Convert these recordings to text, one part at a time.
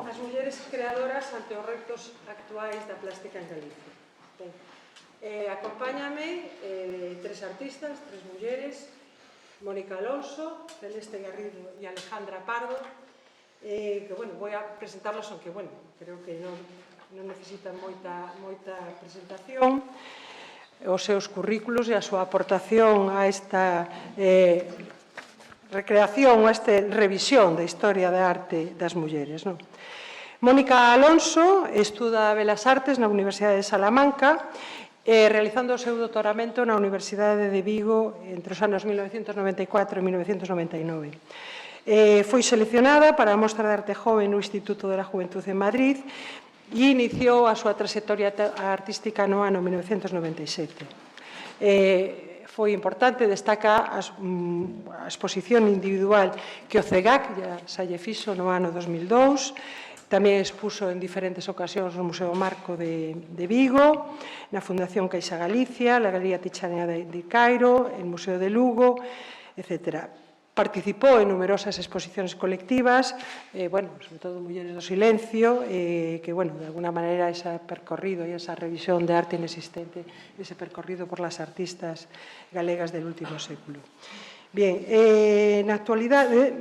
as mulleres creadoras ante os retos actuais da plástica en Galicia. Acompáñame tres artistas, tres mulleres, Mónica Alonso, Celeste Garrido e Alejandra Pardo, que, bueno, voy a presentarlos, aunque, bueno, creo que non necesitan moita presentación, os seus currículos e a súa aportación a esta recreación, a esta revisión da historia da arte das mulleres. Mónica Alonso estuda Belas Artes na Universidade de Salamanca, realizando o seu doutoramento na Universidade de Vigo entre os anos 1994 e 1999. Foi seleccionada para a Mostra de Arte Joven no Instituto de la Juventud en Madrid e iniciou a súa trayectoria artística no ano 1997. Foi importante, destaca a exposición individual que o CEGAC xa lle fixo no ano 2002, tamén expuso en diferentes ocasións no Museo Marco de Vigo, na Fundación Caixa Galicia, na Galería Tichanea de Cairo, el Museo de Lugo, etc. Participou en numerosas exposicións colectivas, sobre todo Mulleres do Silencio, que, de alguna maneira, ese percorrido e esa revisión de arte inexistente, ese percorrido por las artistas galegas del último século. Bien, na actualidade,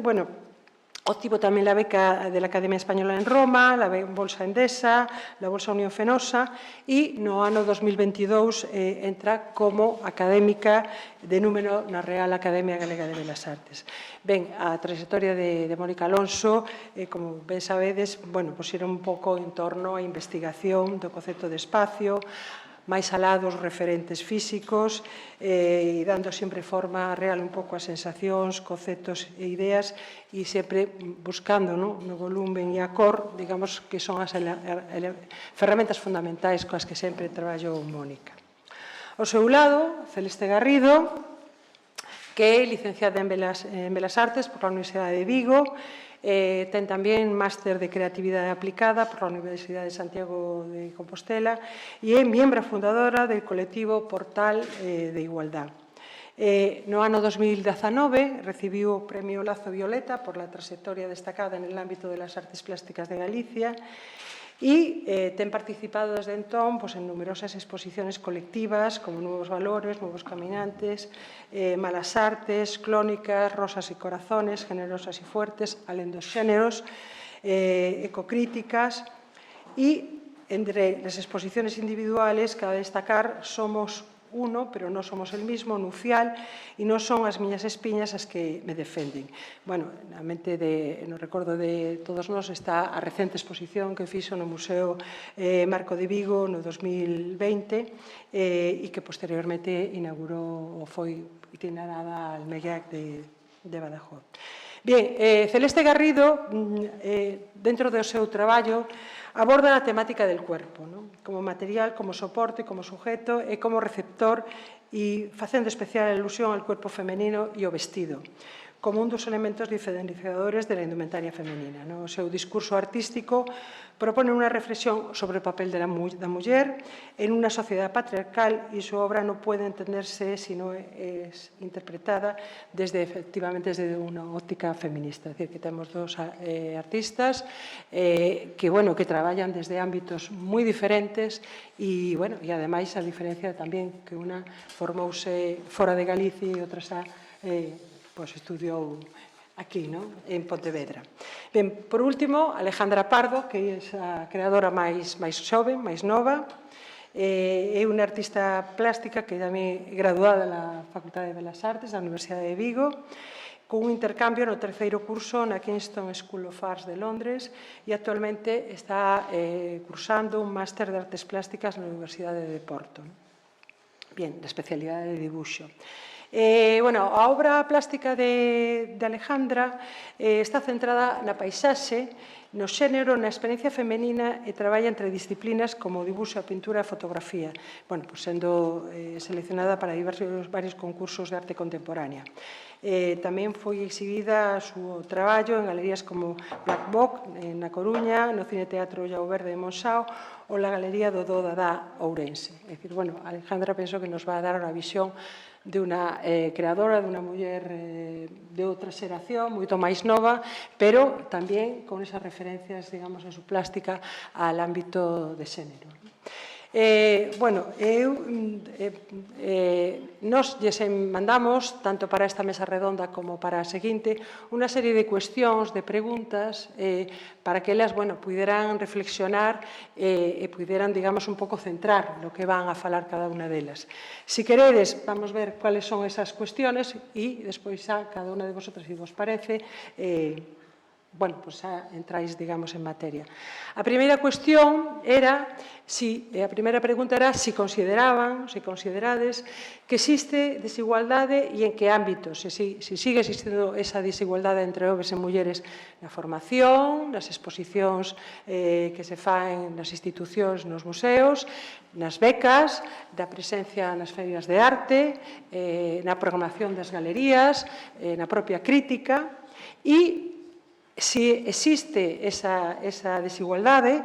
obtivo tamén la beca de la Academia Española en Roma, la Bolsa Endesa, la Bolsa Unión Fenosa e no ano 2022 entra como académica de número na Real Academia Galega de Belas Artes. Ben, a trayectoria de Mónica Alonso, como ben sabedes, era un pouco en torno á investigación do concepto de espacio, máis alá dos referentes físicos e dando sempre forma real un pouco a sensacións, conceptos e ideas e sempre buscando no volumen e a cor, digamos, que son as ferramentas fundamentais coas que sempre traballou Mónica. Ao seu lado, Celeste Garrido, que é licenciada en Belas Artes por la Universidade de Vigo, ten tamén máster de Creatividade Aplicada por la Universidade de Santiago de Compostela e é miembro fundadora del colectivo Portal de Igualdad. No ano 2019 recibiu o Premio Lazo Violeta por la trayectoria destacada en el ámbito de las artes plásticas de Galicia e ten participado desde entón en numerosas exposiciones colectivas como Nuevos Valores, Nuevos Caminantes, Malas Artes, Clónicas, Rosas y Corazones, Generosas y Fuertes, alén dos xéneros, ecocríticas e entre as exposiciones individuales cabe destacar Somos uno, pero non somos el mismo, Nucial, e non son as miñas espiñas as que me defenden. Na mente, no recordo de todos nós, está a recente exposición que fixo no Museo Marco de Vigo no 2020 e que posteriormente inaugurou ou foi itinerada al MEGAC de Badajoz. Bien, Celeste Garrido, dentro do seu traballo, aborda a temática del cuerpo, como material, como soporte, como sujeto e como receptor e facendo especial alusión ao cuerpo femenino e ao vestido, como un dos elementos diferenciadores da indumentaria femenina. O seu discurso artístico propone unha reflexión sobre o papel da muller en unha sociedade patriarcal e súa obra non pode entenderse se non é interpretada efectivamente desde unha óptica feminista. É dicir, que temos dos artistas que traballan desde ámbitos moi diferentes e, ademais, a diferencia tamén que unha formouse fora de Galicia e outra xa estudiou aquí, en Pontevedra. Ben, por último, Alejandra Pardo, que é a creadora máis xove, máis nova, é unha artista plástica que tamén é graduada na Facultade de Belas Artes da Universidade de Vigo, con un intercambio no terceiro curso na Kingston School of Arts de Londres e actualmente está cursando un máster de artes plásticas na Universidade de Porto. Bien, da especialidade de dibuixo. A obra plástica de Alejandra está centrada na paisaxe, no xénero, na experiencia femenina e traballa entre disciplinas como dibuixo, a pintura e a fotografía, sendo seleccionada para varios concursos de arte contemporánea. Tamén foi exhibida o seu traballo en galerías como Black Box, na Coruña, no Cine Teatro Llao Verde de Monxao ou na Galería Dodó Dadá Ourense. É dicir, Alejandra penso que nos va a dar unha visión de unha creadora, de unha muller de outra xeración, moito máis nova, pero tamén con esas referencias, digamos, en su plástica al ámbito de xénero. Nos lles mandamos, tanto para esta mesa redonda como para a seguinte, unha serie de cuestións, de preguntas, para que elas, puderan reflexionar e puderan, digamos, un pouco centrar no que van a falar cada unha delas. Si queredes, vamos ver cuáles son esas cuestiones e despois xa cada unha de vosotras, se vos parece, xa entráis, digamos, en materia. A primeira cuestión era, a primeira pregunta era se considerades que existe desigualdade e en que ámbitos, se sigue existindo esa desigualdade entre homes e mulleres na formación, nas exposicións que se faen nas institucións, nos museos, nas becas, da presencia nas feiras de arte, na programación das galerías, na propia crítica, e se existe esa desigualdade,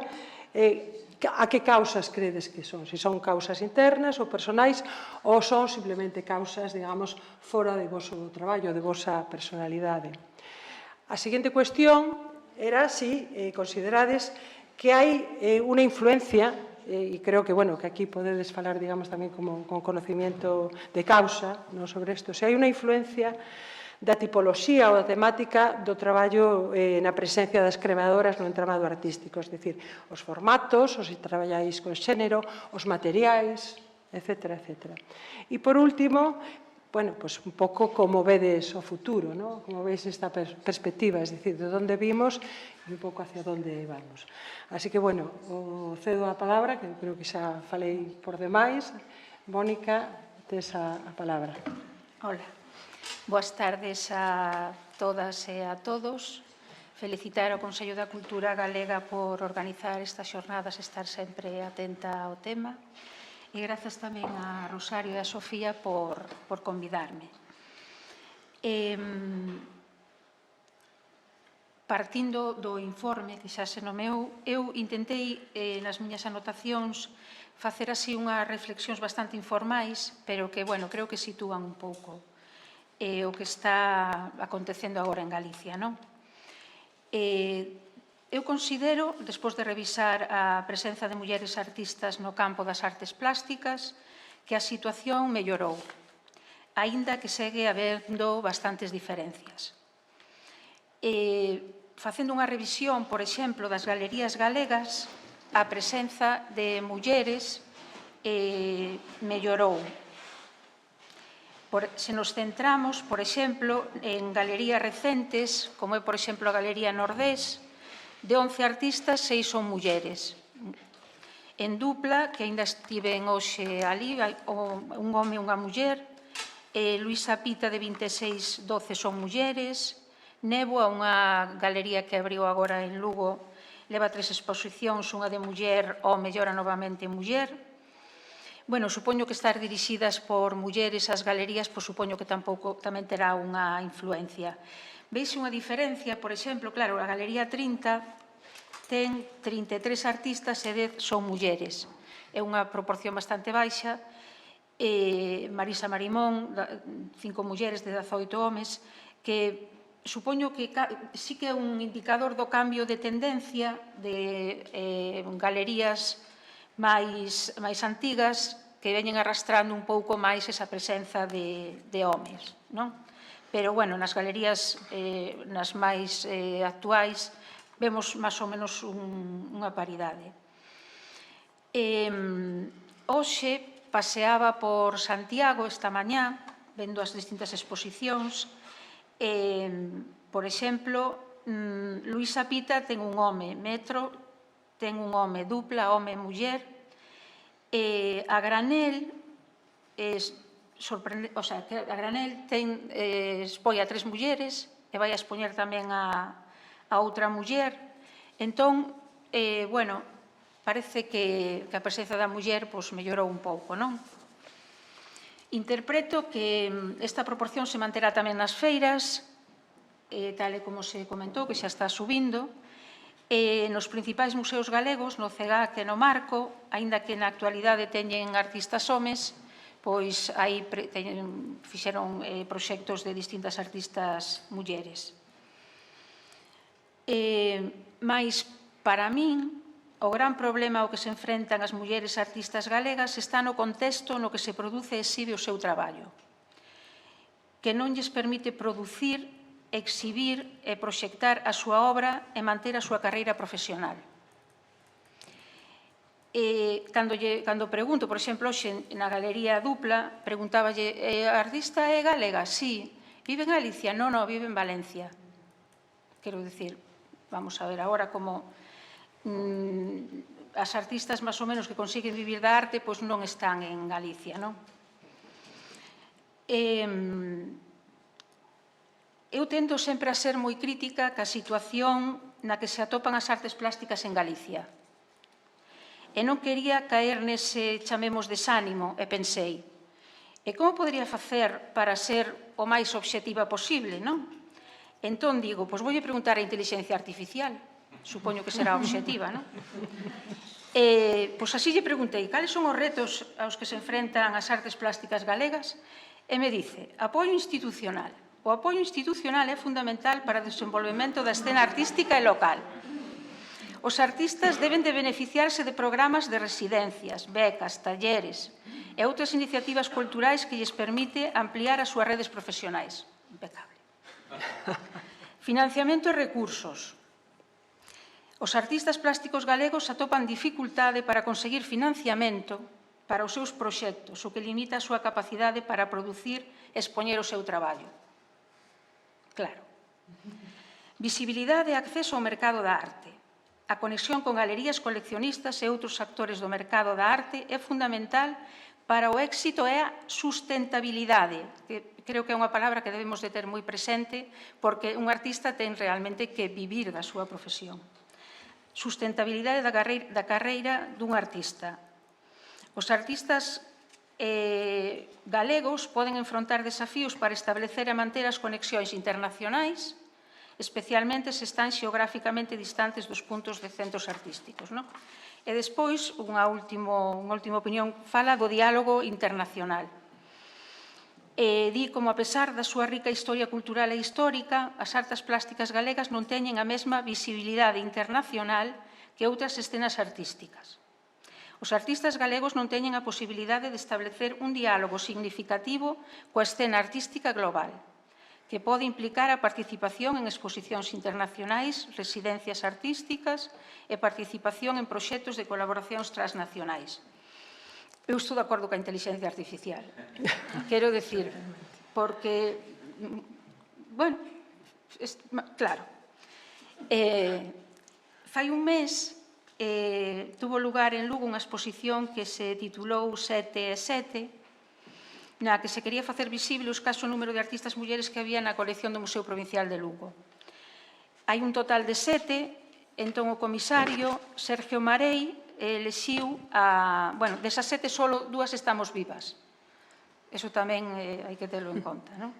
a que causas credes que son? Se son causas internas ou personais ou son simplemente causas, digamos, fora de voso traballo, de vosa personalidade. A seguinte cuestión era se considerades que hai unha influencia, e creo que aquí podedes falar, digamos, tamén con conocimiento de causa sobre isto, se hai unha influencia da tipoloxía ou da temática do traballo na presencia das creadoras no entramado artístico, es dicir, os formatos, os que traballáis con xénero, os materiais, etc. E, por último, un pouco como vedes o futuro, como veis esta perspectiva, es dicir, de onde vimos e un pouco hacia onde vamos. Así que, cedo a palabra, que creo que xa falei por demais. Mónica, tes a palabra. Hola. Boas tardes a todas e a todos. Felicitar ao Consello da Cultura Galega por organizar estas xornadas, estar sempre atenta ao tema. E grazas tamén a Rosario e a Sofía por convidarme. Partindo do informe que xa se nomeou, eu intentei nas miñas anotacións facer así unhas reflexións bastante informais, pero que, creo que sitúan un pouco o que está acontecendo agora en Galicia, non? Eu considero, despois de revisar a presenza de mulleres artistas no campo das artes plásticas, que a situación mellorou, aínda que segue habendo bastantes diferencias. Facendo unha revisión, por exemplo, das galerías galegas, a presenza de mulleres mellorou. Se nos centramos, por exemplo, en galerías recentes, como é, por exemplo, a Galería Nordés, de 11 artistas, 6 son mulleres. En dupla, que aínda estiven hoxe ali, un home e unha muller, Luisa Pita, de 26, 12 son mulleres, Néboa, unha galería que abriu agora en Lugo, leva 3 exposicións, unha de muller, home e ora novamente muller. Supoño que estar dirixidas por mulleres as galerías, supoño que tamén terá unha influencia. Veise unha diferencia, por exemplo, claro, a Galería 30 ten 33 artistas e 10 son mulleres. É unha proporción bastante baixa. Marisa Marimón, 5 mulleres de 18 homes, que supoño que sí que é un indicador do cambio de tendencia de galerías máis antigas que veñen arrastrando un pouco máis esa presenza de homes, non? Pero, nas galerías nas máis actuais vemos máis ou menos unha paridade. Hoxe paseaba por Santiago esta mañá, vendo as distintas exposicións. Por exemplo, Luisa Pita ten un home, Metro ten un home, dupla, home e muller. A granel expoi a 3 mulleres e vai a expoñer tamén a outra muller. Entón, parece que a presenza da muller mellorou un pouco, non? Interpreto que esta proporción se manterá tamén nas feiras, tal e como se comentou, que xa está subindo. Nos principais museos galegos, no CEGAC e no Marco, aínda que na actualidade teñen artistas homes, pois aí fixeron proxectos de distintas artistas mulleres. Mais, para min, o gran problema ao que se enfrentan as mulleres artistas galegas está no contexto no que se produce e exhibe o seu traballo, que non lles permite producir, exhibir e proxectar a súa obra e manter a súa carreira profesional. Cando pregunto, por exemplo, hoxe na Galería Dupla, preguntáballe, a artista é galega? Sí. Vive en Galicia? Non, vive en Valencia. Quero dicir, vamos a ver agora como as artistas máis ou menos que consiguen vivir da arte pois non están en Galicia, non? Eu tendo sempre a ser moi crítica ca situación na que se atopan as artes plásticas en Galicia. E non quería caer nese, chamemos, desánimo, e pensei, e como podría facer para ser o máis obxectiva posible, non? Entón digo, pois voulle preguntar a inteligencia artificial, supoño que será obxectiva, non? Pois así lle preguntei, cales son os retos aos que se enfrentan as artes plásticas galegas? E me dice, apoio institucional. O apoio institucional é fundamental para o desenvolvemento da escena artística e local. Os artistas deben de beneficiarse de programas de residencias, becas, talleres e outras iniciativas culturais que lles permite ampliar as súas redes profesionais. Impecable. Financiamento e recursos. Os artistas plásticos galegos atopan dificultade para conseguir financiamento para os seus proxectos, o que limita a súa capacidade para producir e expoñer o seu traballo. Claro. Visibilidade e acceso ao mercado da arte. A conexión con galerías, coleccionistas e outros actores do mercado da arte é fundamental para o éxito e a sustentabilidade, que creo que é unha palabra que debemos de ter moi presente, porque un artista ten realmente que vivir da súa profesión. Sustentabilidade da carreira dun artista. Os artistas galegos poden enfrontar desafíos para establecer e manter as conexións internacionais, especialmente se están xeográficamente distantes dos puntos de centros artísticos. E despois, unha última opinión, fala do diálogo internacional. Di como, a pesar da súa rica historia cultural e histórica, as artes plásticas galegas non teñen a mesma visibilidade internacional que outras escenas artísticas. Os artistas galegos non teñen a posibilidade de establecer un diálogo significativo coa escena artística global, que pode implicar a participación en exposicións internacionais, residencias artísticas e participación en proxectos de colaboracións transnacionais. Eu estou de acordo coa inteligencia artificial. Quero dicir, porque, bueno, claro, fai un mes tuvo lugar en Lugo unha exposición que se titulou 7 e 7, na que se quería facer visible o escaso número de artistas mulleres que había na colección do Museo Provincial de Lugo. Hai un total de 7, entón o comisario Sergio Marei elixiu bueno, desas 7 só 2 estamos vivas. Eso tamén hai que terlo en conta, non?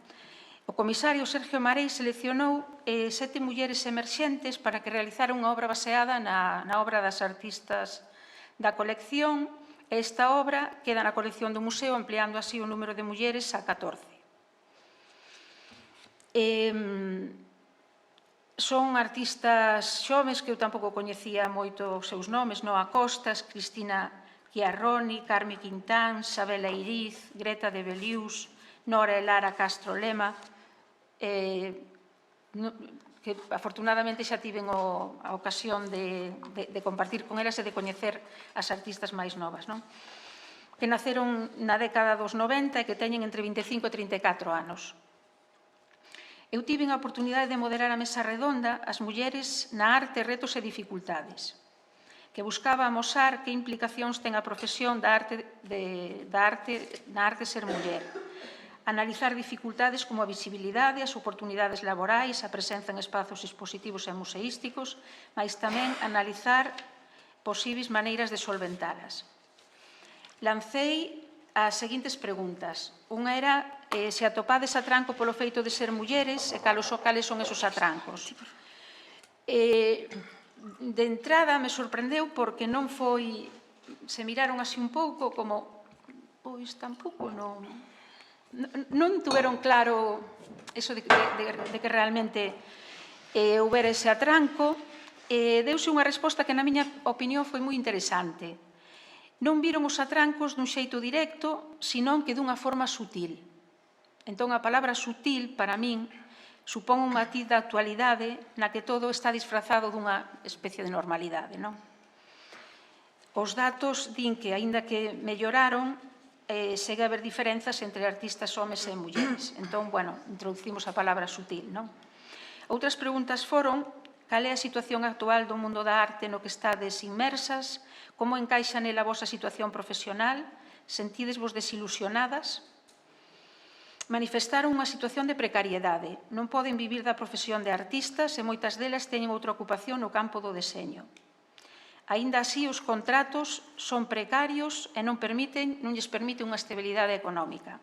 O comisario Sergio Marei seleccionou 7 mulleres emerxentes para que realizaran unha obra baseada na obra das artistas da colección. Esta obra queda na colección do museo, ampliando así o número de mulleres a 14. Son artistas xoves que eu tampouco coñecía moito os seus nomes, Noa Costas, Cristina Chiarroni, Carme Quintán, Sabela Iriz, Greta de Belius, Nora e Lara Castro Lema, que afortunadamente xa tiven a ocasión de compartir con elas e de coñecer as artistas máis novas, que naceron na década dos 90 e que teñen entre 25 e 34 anos. Eu tive a oportunidade de moderar a mesa redonda As mulleres na arte, retos e dificultades, que buscaba amosar que implicacións ten a profesión na arte ser muller, analizar dificultades como a visibilidade, as oportunidades laborais, a presenza en espazos expositivos e museísticos, mas tamén analizar posibles maneiras de solventalas. Lancei as seguintes preguntas. Unha era se atopades atranco polo feito de ser mulleres e cales son esos atrancos. De entrada me sorprendeu porque non foi... Se miraron así un pouco como pois tampouco non tuveron claro eso de que realmente houbera ese atranco. Deuse unha resposta que, na miña opinión, foi moi interesante. Non viron os atrancos dun xeito directo, senón que dunha forma sutil. Entón, a palabra sutil, para min, supón un matiz da actualidade na que todo está disfrazado dunha especie de normalidade, non? Os datos din que, aínda que melloraron, segue a haber diferenzas entre artistas homes e mulleres. Entón, bueno, introducimos a palabra sutil, non? Outras preguntas foron: cal é a situación actual do mundo da arte no que estades inmersas? Como encaixa nela a vosa situación profesional? Sentidesvos desilusionadas? Manifestaron unha situación de precariedade. Non poden vivir da profesión de artistas e moitas delas teñen outra ocupación no campo do deseño. Aínda así, os contratos son precarios e non lles permite unha estabilidade económica.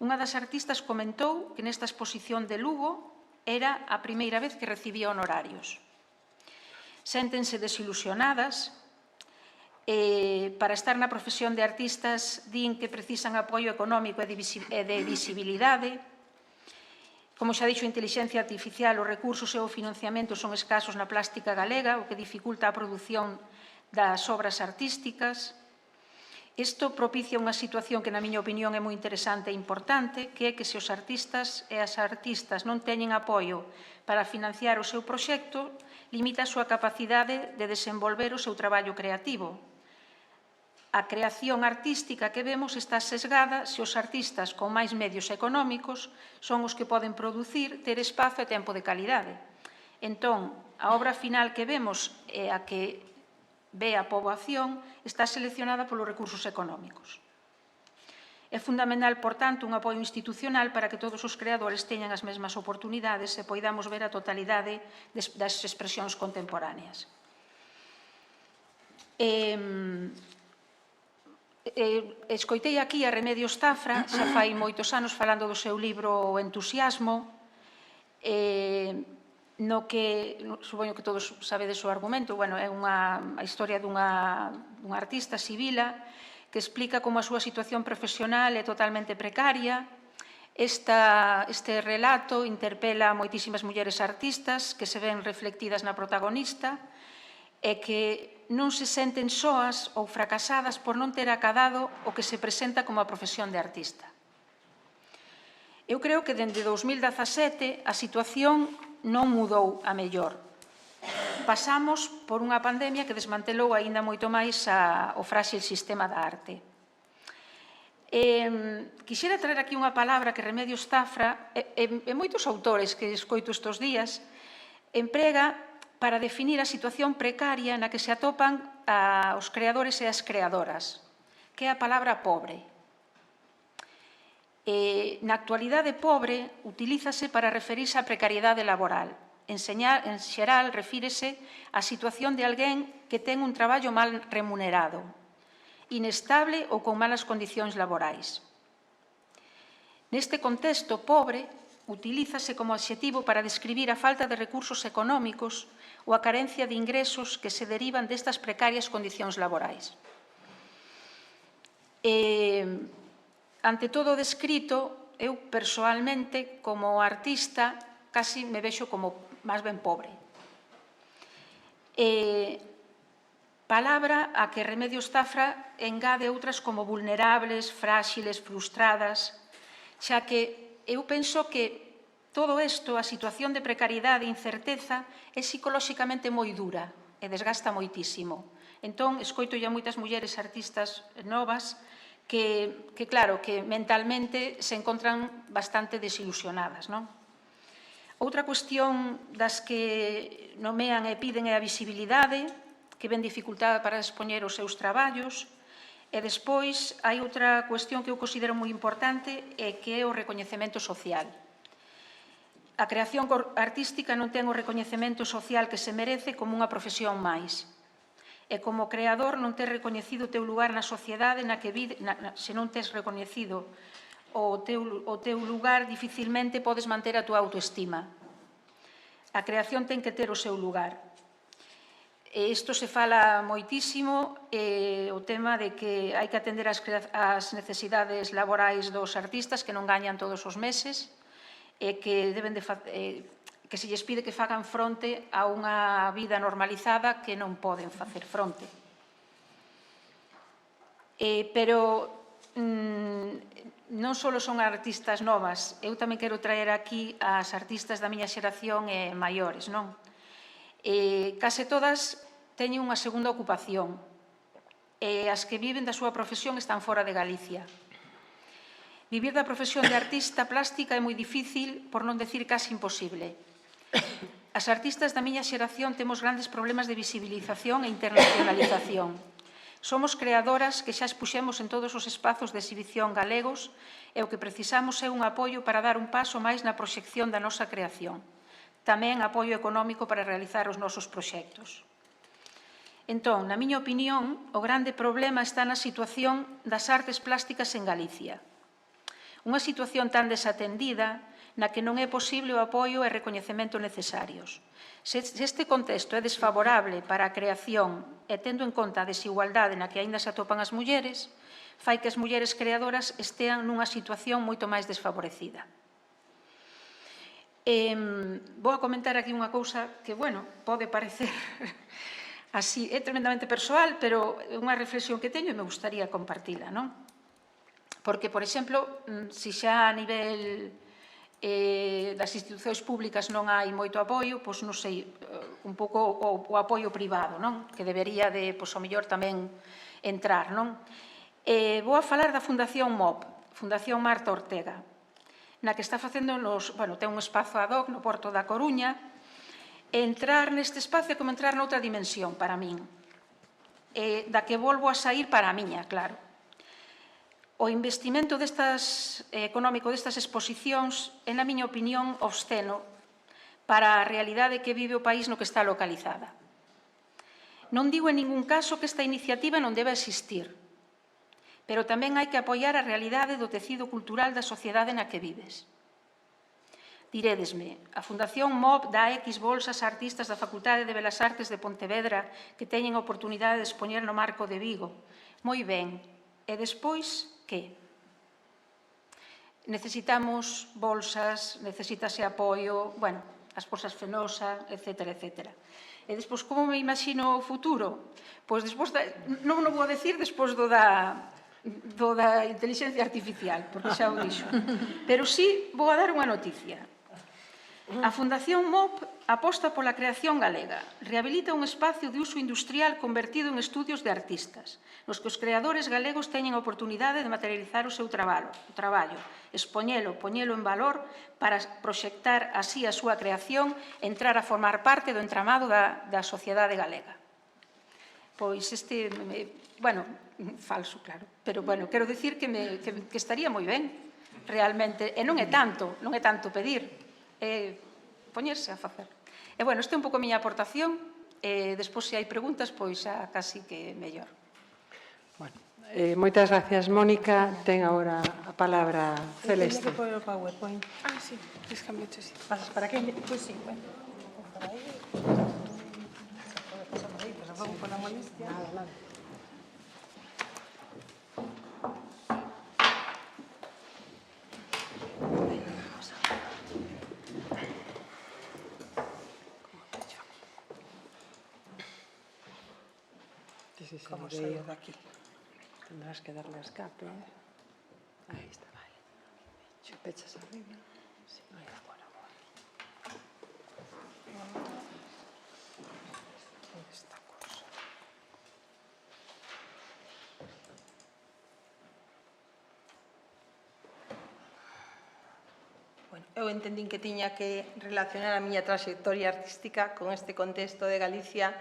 Unha das artistas comentou que nesta exposición de Lugo era a primeira vez que recibía honorarios. Séntense desilusionadas. Para estar na profesión de artistas din que precisan apoio económico e de visibilidade. Como xa dixo a inteligencia artificial, os recursos e o financiamento son escasos na plástica galega, o que dificulta a produción das obras artísticas. Isto propicia unha situación que, na miña opinión, é moi interesante e importante, que é que se os artistas e as artistas non teñen apoio para financiar o seu proxecto, limita a súa capacidade de desenvolver o seu traballo creativo. A creación artística que vemos está sesgada se os artistas con máis medios económicos son os que poden producir, ter espazo e tempo de calidade. Entón, a obra final que vemos e a que ve a poboación está seleccionada polos recursos económicos. É fundamental, por tanto, un apoio institucional para que todos os creadores teñan as mesmas oportunidades e poidamos ver a totalidade das expresións contemporáneas. Escoitei aquí a Remedios Zafra, xa fai moitos anos, falando do seu libro O entusiasmo, no que, supoño que todos sabedes o argumento, é a historia dunha artista, Sibila, que explica como a súa situación profesional é totalmente precaria. Este relato interpela a moitísimas mulleres artistas que se ven reflectidas na protagonista e que non se senten soas ou fracasadas por non ter acadado o que se presenta como a profesión de artista. Eu creo que dende 2017 a situación non mudou a mellor. Pasamos por unha pandemia que desmantelou aínda moito máis o fráxil sistema da arte. Quixera traer aquí unha palabra que Remedios Zafra e moitos autores que escoito estes días emprega para definir a situación precaria na que se atopan os creadores e as creadoras, que é a palabra pobre. Na actualidade, pobre utilízase para referirse á precariedade laboral. En xeral, refírese á situación de alguén que ten un traballo mal remunerado, inestable ou con malas condicións laborais. Neste contexto, pobre utilízase como adxetivo para describir a falta de recursos económicos ou a carencia de ingresos que se derivan destas precarias condicións laborais. Ante todo o descrito, eu persoalmente, como artista, casi me vexo como máis ben pobre. Palabra a que Remedios Zafra engade outras como vulnerables, fráxiles, frustradas, xa que eu penso que todo isto, a situación de precariedade e incerteza, é psicolóxicamente moi dura e desgasta moitísimo. Entón, escoito ya moitas mulleres artistas novas que claro, que mentalmente se encontran bastante desilusionadas, non? Outra cuestión das que nomean e piden é a visibilidade, que ven dificultada para expoñer os seus traballos. E despois hai outra cuestión que eu considero moi importante e que é o recoñecemento social. A creación artística non ten o recoñecemento social que se merece como unha profesión máis. E como creador non tes recoñecido o teu lugar na sociedade na que vive, se non tes recoñecido o teu lugar, dificilmente podes manter a túa autoestima. A creación ten que ter o seu lugar. Isto se fala moitísimo, o tema de que hai que atender as necesidades laborais dos artistas que non gañan todos os meses e que deben que se lles pide que fagan fronte a unha vida normalizada que non poden facer fronte. Pero non só son artistas novas, eu tamén quero traer aquí as artistas da miña xeración e maiores, non? Case todas teñen unha segunda ocupación e as que viven da súa profesión están fora de Galicia. Vivir da profesión de artista plástica é moi difícil, por non decir casi imposible. As artistas da miña xeración temos grandes problemas de visibilización e internacionalización. Somos creadoras que xa expuxemos en todos os espazos de exhibición galegos e o que precisamos é un apoio para dar un paso máis na proxección da nosa creación. Tamén apoio económico para realizar os nosos proxectos. Entón, na miña opinión, o grande problema está na situación das artes plásticas en Galicia. Unha situación tan desatendida na que non é posible o apoio e recoñecemento necesarios. Se este contexto é desfavorable para a creación e tendo en conta a desigualdade na que aínda se atopan as mulleres, fai que as mulleres creadoras estean nunha situación moito máis desfavorecida. Vou a comentar aquí unha cousa que, bueno, pode parecer así, é tremendamente persoal, pero é unha reflexión que teño e me gustaría compartila, non? Porque, por exemplo, se xa a nivel das institucións públicas non hai moito apoio, pois non sei, un pouco o apoio privado, non? Que debería de, pois, ao mellor tamén entrar, non? Vou a falar da Fundación MOP, Fundación Marta Ortega, na que está facendo, ten un espazo ad hoc no Porto da Coruña, e entrar neste espacio é como entrar noutra dimensión para min, da que volvo a sair para a miña, claro. O investimento económico destas exposicións é, na miña opinión, obsceno para a realidade que vive o país no que está localizada. Non digo en ningún caso que esta iniciativa non deba existir, pero tamén hai que apoiar a realidade do tecido cultural da sociedade na que vives. Dirédesme, a Fundación MOP dá X bolsas a artistas da Facultade de Belas Artes de Pontevedra que teñen a oportunidade de expoñer no Marco de Vigo. Moi ben. E despois, que? Necesitamos bolsas, necesítase apoio, bueno, as bolsas Fenosa, etcétera, etcétera. E despois, como me imagino o futuro? Pois despois, non o vou decir despois do da inteligencia artificial, porque xa o dixo. Pero sí vou a dar unha noticia. A Fundación MOP aposta pola creación galega. Rehabilita un espacio de uso industrial convertido en estudios de artistas, nos que os creadores galegos teñen a oportunidade de materializar o seu traballo, expoñelo, poñelo en valor para proxectar así a súa creación e entrar a formar parte do entramado da sociedade galega. Pois falso, claro, pero, quero dicir que estaría moi ben, realmente, e non é tanto pedir, é poñerse a facer. E, esta é un pouco a miña aportación, e despois, se hai preguntas, pois xa casi que mellor. Moitas gracias, Mónica. Ten agora a palabra Celeste. Tiene que poner o PowerPoint. Ah, sí, es cambio sí. Pasas para aquí? Pues sí, bueno. Por ahí. Se puede pasar por ahí, pero vamos con la molestia. Nada. ¿Cómo salir de aquí? Tendrás que darle a escape. Ahí está, vale. Pechas arriba. Sí, ahí agora. Esta cosa. Eu entendín que tiña que relacionar a miña trayectoria artística con este contexto de Galicia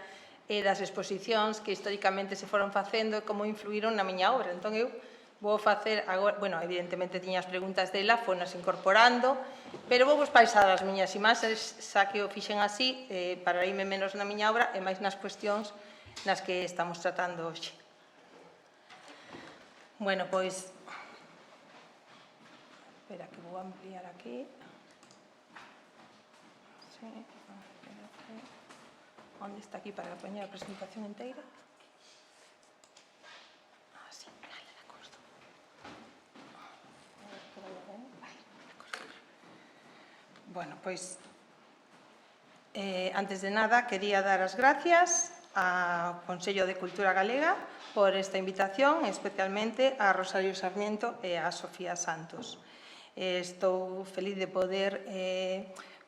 e das exposicións que históricamente se foron facendo e como influíron na miña obra. Entón, eu vou facer agora, evidentemente tiña as preguntas dela, fonas incorporando, pero vou paisar as miñas imaxes, xa que o fixen así, para irme menos na miña obra e máis nas cuestións nas que estamos tratando hoxe. Pois, espera que vou ampliar aquí. Sí, onde está aquí para poñer a presentación inteira? Así, vale, de acordo. Bueno, pois, antes de nada, quería dar as gracias ao Consello de Cultura Galega por esta invitación, especialmente a Rosario Sarmiento e a Sofía Santos. Estou feliz de poder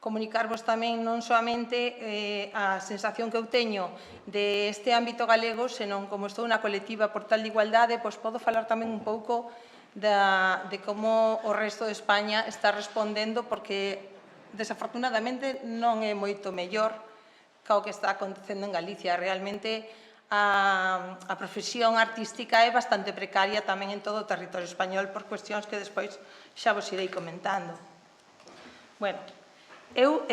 comunicarvos tamén non soamente a sensación que eu teño deste ámbito galego, senón como estou na colectiva Portal de Igualdade, pois podo falar tamén un pouco de como o resto de España está respondendo, porque desafortunadamente non é moito mellor que o que está acontecendo en Galicia. Realmente a profesión artística é bastante precaria tamén en todo o territorio español por cuestións que despois xa vos irei comentando. Bueno, eu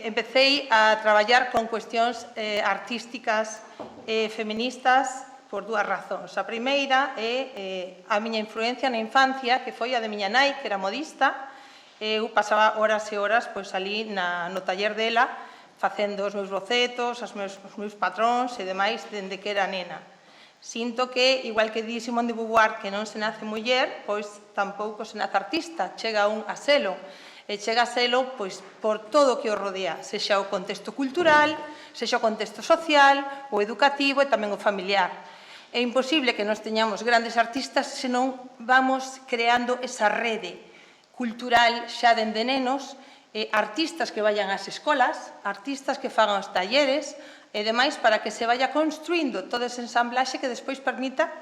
empecei a traballar con cuestións artísticas e feministas por dúas razóns. A primeira é a miña influencia na infancia, que foi a de miña nai, que era modista. Eu pasaba horas e horas ali no taller dela, facendo os meus bocetos, os meus patróns e demais, dende que era nena. Sinto que, igual que di Simone de Beauvoir, que non se nace muller, pois tampouco se nace artista, chega un a selo. E chega a selo por todo o que o rodea, sexa o contexto cultural, sexa o contexto social, o educativo e tamén o familiar. É imposible que nos teñamos grandes artistas se non vamos creando esa rede cultural xa dende nenos, artistas que vayan ás escolas, artistas que fagan os talleres e demais, para que se vaya construindo todo ese ensamblaxe que despois permita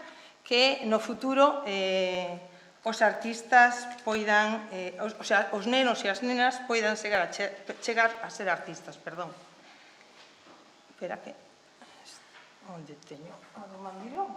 que no futuro os artistas poidan, os nenos e as nenas poidan chegar a ser artistas. Espera que... Onde teño o do mandilón?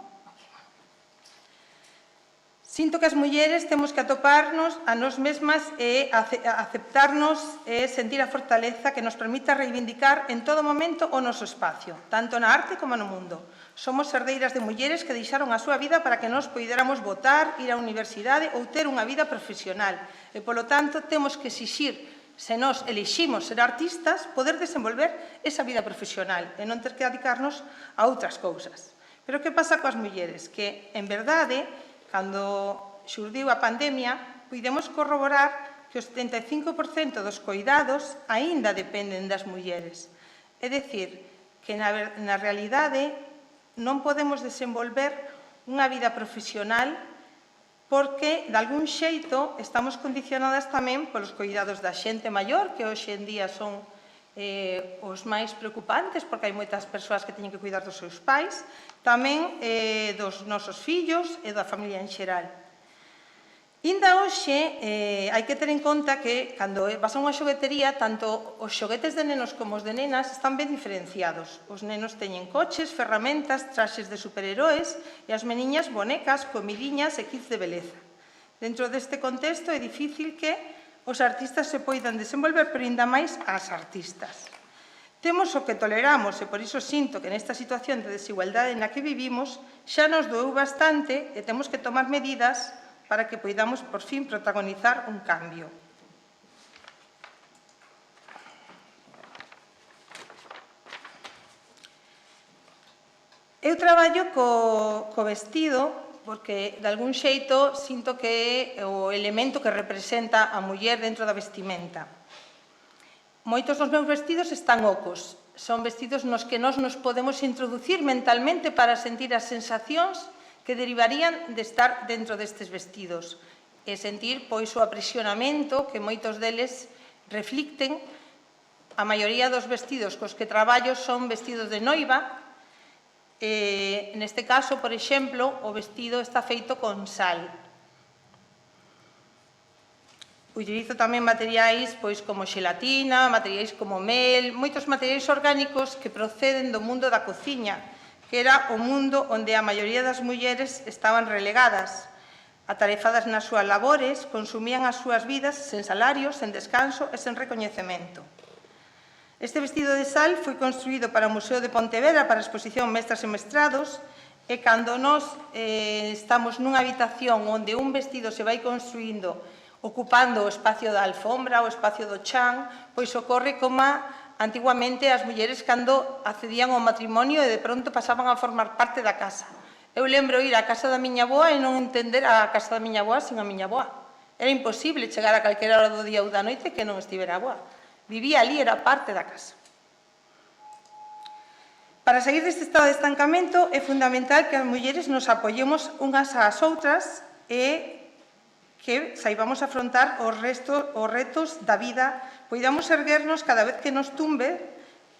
Sinto que as mulleres temos que atoparnos a nós mesmas e aceptarnos e sentir a fortaleza que nos permita reivindicar en todo momento o noso espacio, tanto na arte como no mundo. Somos herdeiras de mulleres que deixaron a súa vida para que nós poidéramos votar, ir á universidade ou ter unha vida profesional. E, polo tanto, temos que exixir, se nós eliximos ser artistas, poder desenvolver esa vida profesional e non ter que dedicarnos a outras cousas. Pero que pasa coas mulleres? Que, en verdade, cando xurdiu a pandemia, puidemos corroborar que o 75% dos coidados aínda dependen das mulleres. É dicir, que na realidade non podemos desenvolver unha vida profesional porque, de algún xeito, estamos condicionadas tamén polos coidados da xente maior, que hoxe en día son os máis preocupantes, porque hai moitas persoas que teñen que cuidar dos seus pais, tamén dos nosos fillos e da familia en xeral. Inda hoxe, hai que ter en conta que, cando vas a unha xoguetería, tanto os xoguetes de nenos como os de nenas están ben diferenciados. Os nenos teñen coches, ferramentas, traxes de superheróis e as meniñas bonecas, comidiñas e kits de beleza. Dentro deste contexto é difícil que os artistas se poidan desenvolver, pero ainda máis as artistas. Temos o que toleramos e por iso sinto que nesta situación de desigualdade na que vivimos xa nos doeu bastante e temos que tomar medidas para que poidamos por fin protagonizar un cambio. Eu traballo co vestido porque, de algún xeito, sinto que é o elemento que representa a muller dentro da vestimenta. Moitos dos meus vestidos están ocos. Son vestidos nos que nós nos podemos introducir mentalmente para sentir as sensacións que derivarían de estar dentro destes vestidos e sentir, pois, o aprisionamento que moitos deles reflicten. A maioría dos vestidos cos que traballo son vestidos de noiva. Neste caso, por exemplo, o vestido está feito con sal. Utilizo tamén materiais como xelatina, materiais como mel, moitos materiais orgánicos que proceden do mundo da cociña, que era o mundo onde a maioría das mulleres estaban relegadas, atarefadas nas súas labores, consumían as súas vidas sen salario, sen descanso e sen recoñecemento. Este vestido de sal foi construído para o Museo de Pontevedra para a exposición Mestras e Mestrados e cando nós estamos nunha habitación onde un vestido se vai construindo ocupando o espacio da alfombra, o espacio do chan, pois ocorre como antiguamente as mulleres cando accedían ao matrimonio e de pronto pasaban a formar parte da casa. Eu lembro ir á casa da miña avoa e non entender a casa da miña avoa sin a miña avoa. Era imposible chegar a calquera hora do día ou da noite que non estivera a avoa. Vivía ali, era parte da casa. Para sair deste estado de estancamento é fundamental que as mulleres nos apoyemos unhas ás outras e que saibamos afrontar os retos da vida, poidamos erguernos cada vez que nos tumbe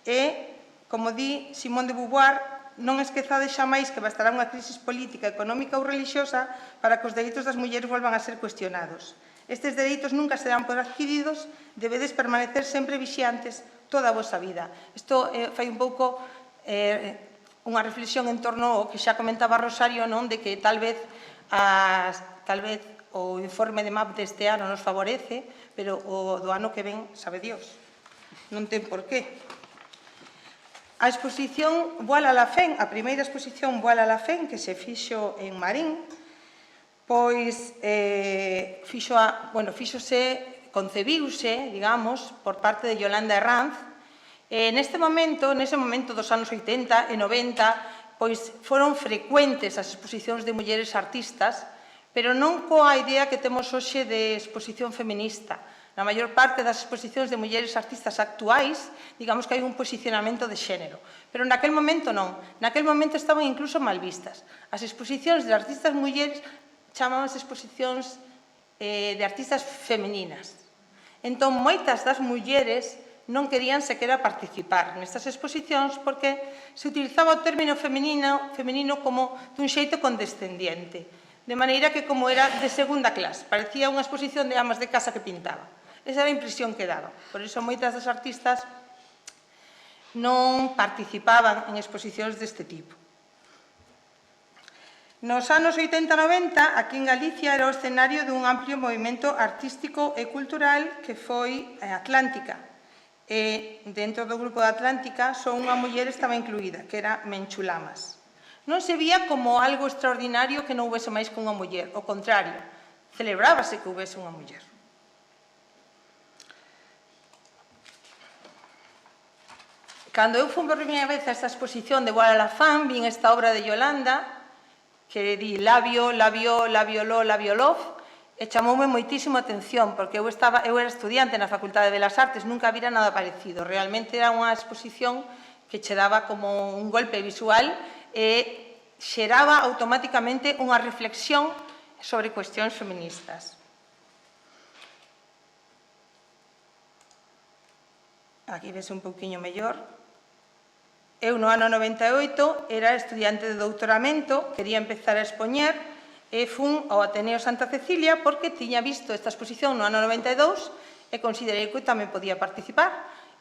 e, como di Simone de Beauvoir, non esquezades xamais que bastará unha crisis política, económica ou religiosa para que os dereitos das mulleres volvan a ser cuestionados. Estes dereitos nunca serán por adquiridos, debedes permanecer sempre vixiantes toda a vosa vida. Isto fai un pouco unha reflexión en torno ao que xa comentaba Rosario, non, de que tal vez o informe de MAP deste ano nos favorece, pero o do ano que ven sabe Dios. Non ten por qué. A exposición Voile à la Fin, a primeira exposición Voile à la Fin, que se fixo en Marín, pois concebiuse, digamos, por parte de Yolanda Herranz. Nese momento dos anos 80 e 90, pois foron frecuentes as exposicións de mulleres artistas, pero non coa idea que temos hoxe de exposición feminista. Na maior parte das exposicións de mulleres artistas actuais, digamos que hai un posicionamento de xénero. Pero naquel momento non. Naquel momento estaban incluso mal vistas. As exposicións de artistas mulleres chamábanse exposicións de artistas femininas. Entón, moitas das mulleres non querían sequera participar nestas exposicións porque se utilizaba o término feminino como dun xeito condescendiente. De maneira que como era de segunda clase, parecía unha exposición de amas de casa que pintaba. Esa era a impresión que daba. Por iso moitas das artistas non participaban en exposicións deste tipo. Nos anos 80-90, aquí en Galicia era o escenario dun amplio movimento artístico e cultural que foi Atlántica. E dentro do grupo de Atlántica só unha muller estaba incluída, que era Menchu Lamas. Non se vía como algo extraordinario que non houvese máis que unha muller. Ao contrario, celebrábase que houvese unha muller. Cando eu fui por primeira vez a esta exposición de Voile à la Fin, vin esta obra de Yolanda, que di labio, labió, labioló, labiolov, e chamoume moitísimo a atención, porque eu era estudiante na Facultade de Belas Artes, nunca vira nada parecido. Realmente era unha exposición que che daba como un golpe visual e xeraba automáticamente unha reflexión sobre cuestións feministas. Aquí vese un pouquiño mellor. Eu no ano 98 era estudiante de doutoramento, quería empezar a expoñer e fun ao Ateneo Santa Cecilia porque tiña visto esta exposición no ano 92 e considerei que tamén podía participar.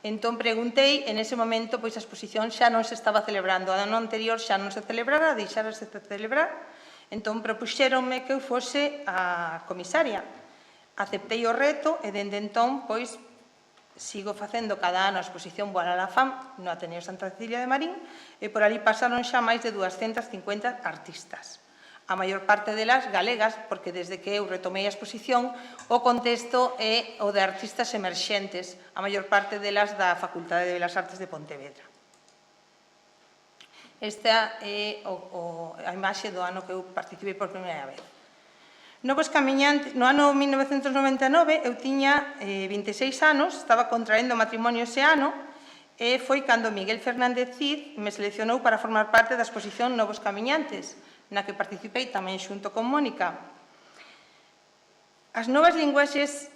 Entón preguntei, en ese momento, pois a exposición xa non se estaba celebrando. O ano anterior xa non se celebrara, deixárase de celebrar. Entón propuxéronme que eu fose a comisaria. Aceptei o reto e, dende entón, pois, sigo facendo cada ano a exposición Voile à la Fin no Ateneo Santa Cecilia de Marín e por ali pasaron xa máis de 250 artistas. A maior parte delas galegas, porque desde que eu retomei a exposición, o contexto é o de artistas emerxentes, a maior parte delas da Facultade de Belas Artes de Pontevedra. Esta é a imaxe do ano que eu participei por primeira vez. Novos Camiñantes, no ano 1999, eu tiña 26 anos, estaba contraendo matrimonio ese ano, e foi cando Miguel Fernández Cid me seleccionou para formar parte da exposición Novos Camiñantes, na que participei tamén xunto con Mónica. As novas linguaxes,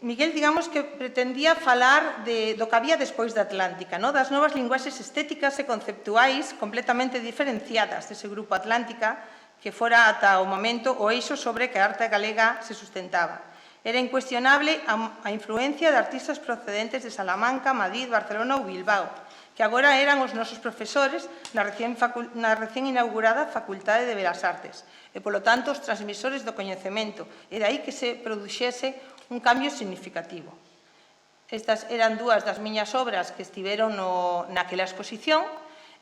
Miguel, digamos que pretendía falar do que había despois da Atlántica, das novas linguaxes estéticas e conceptuais completamente diferenciadas dese grupo Atlántica, que fora ata o momento o eixo sobre que a arte galega se sustentaba. Era incuestionable a influencia de artistas procedentes de Salamanca, Madrid, Barcelona ou Bilbao, que agora eran os nosos profesores na recén inaugurada Facultade de Belas Artes e, polo tanto, os transmisores do coñecemento, e de aí que se produxese un cambio significativo. Estas eran dúas das miñas obras que estiveron naquela exposición.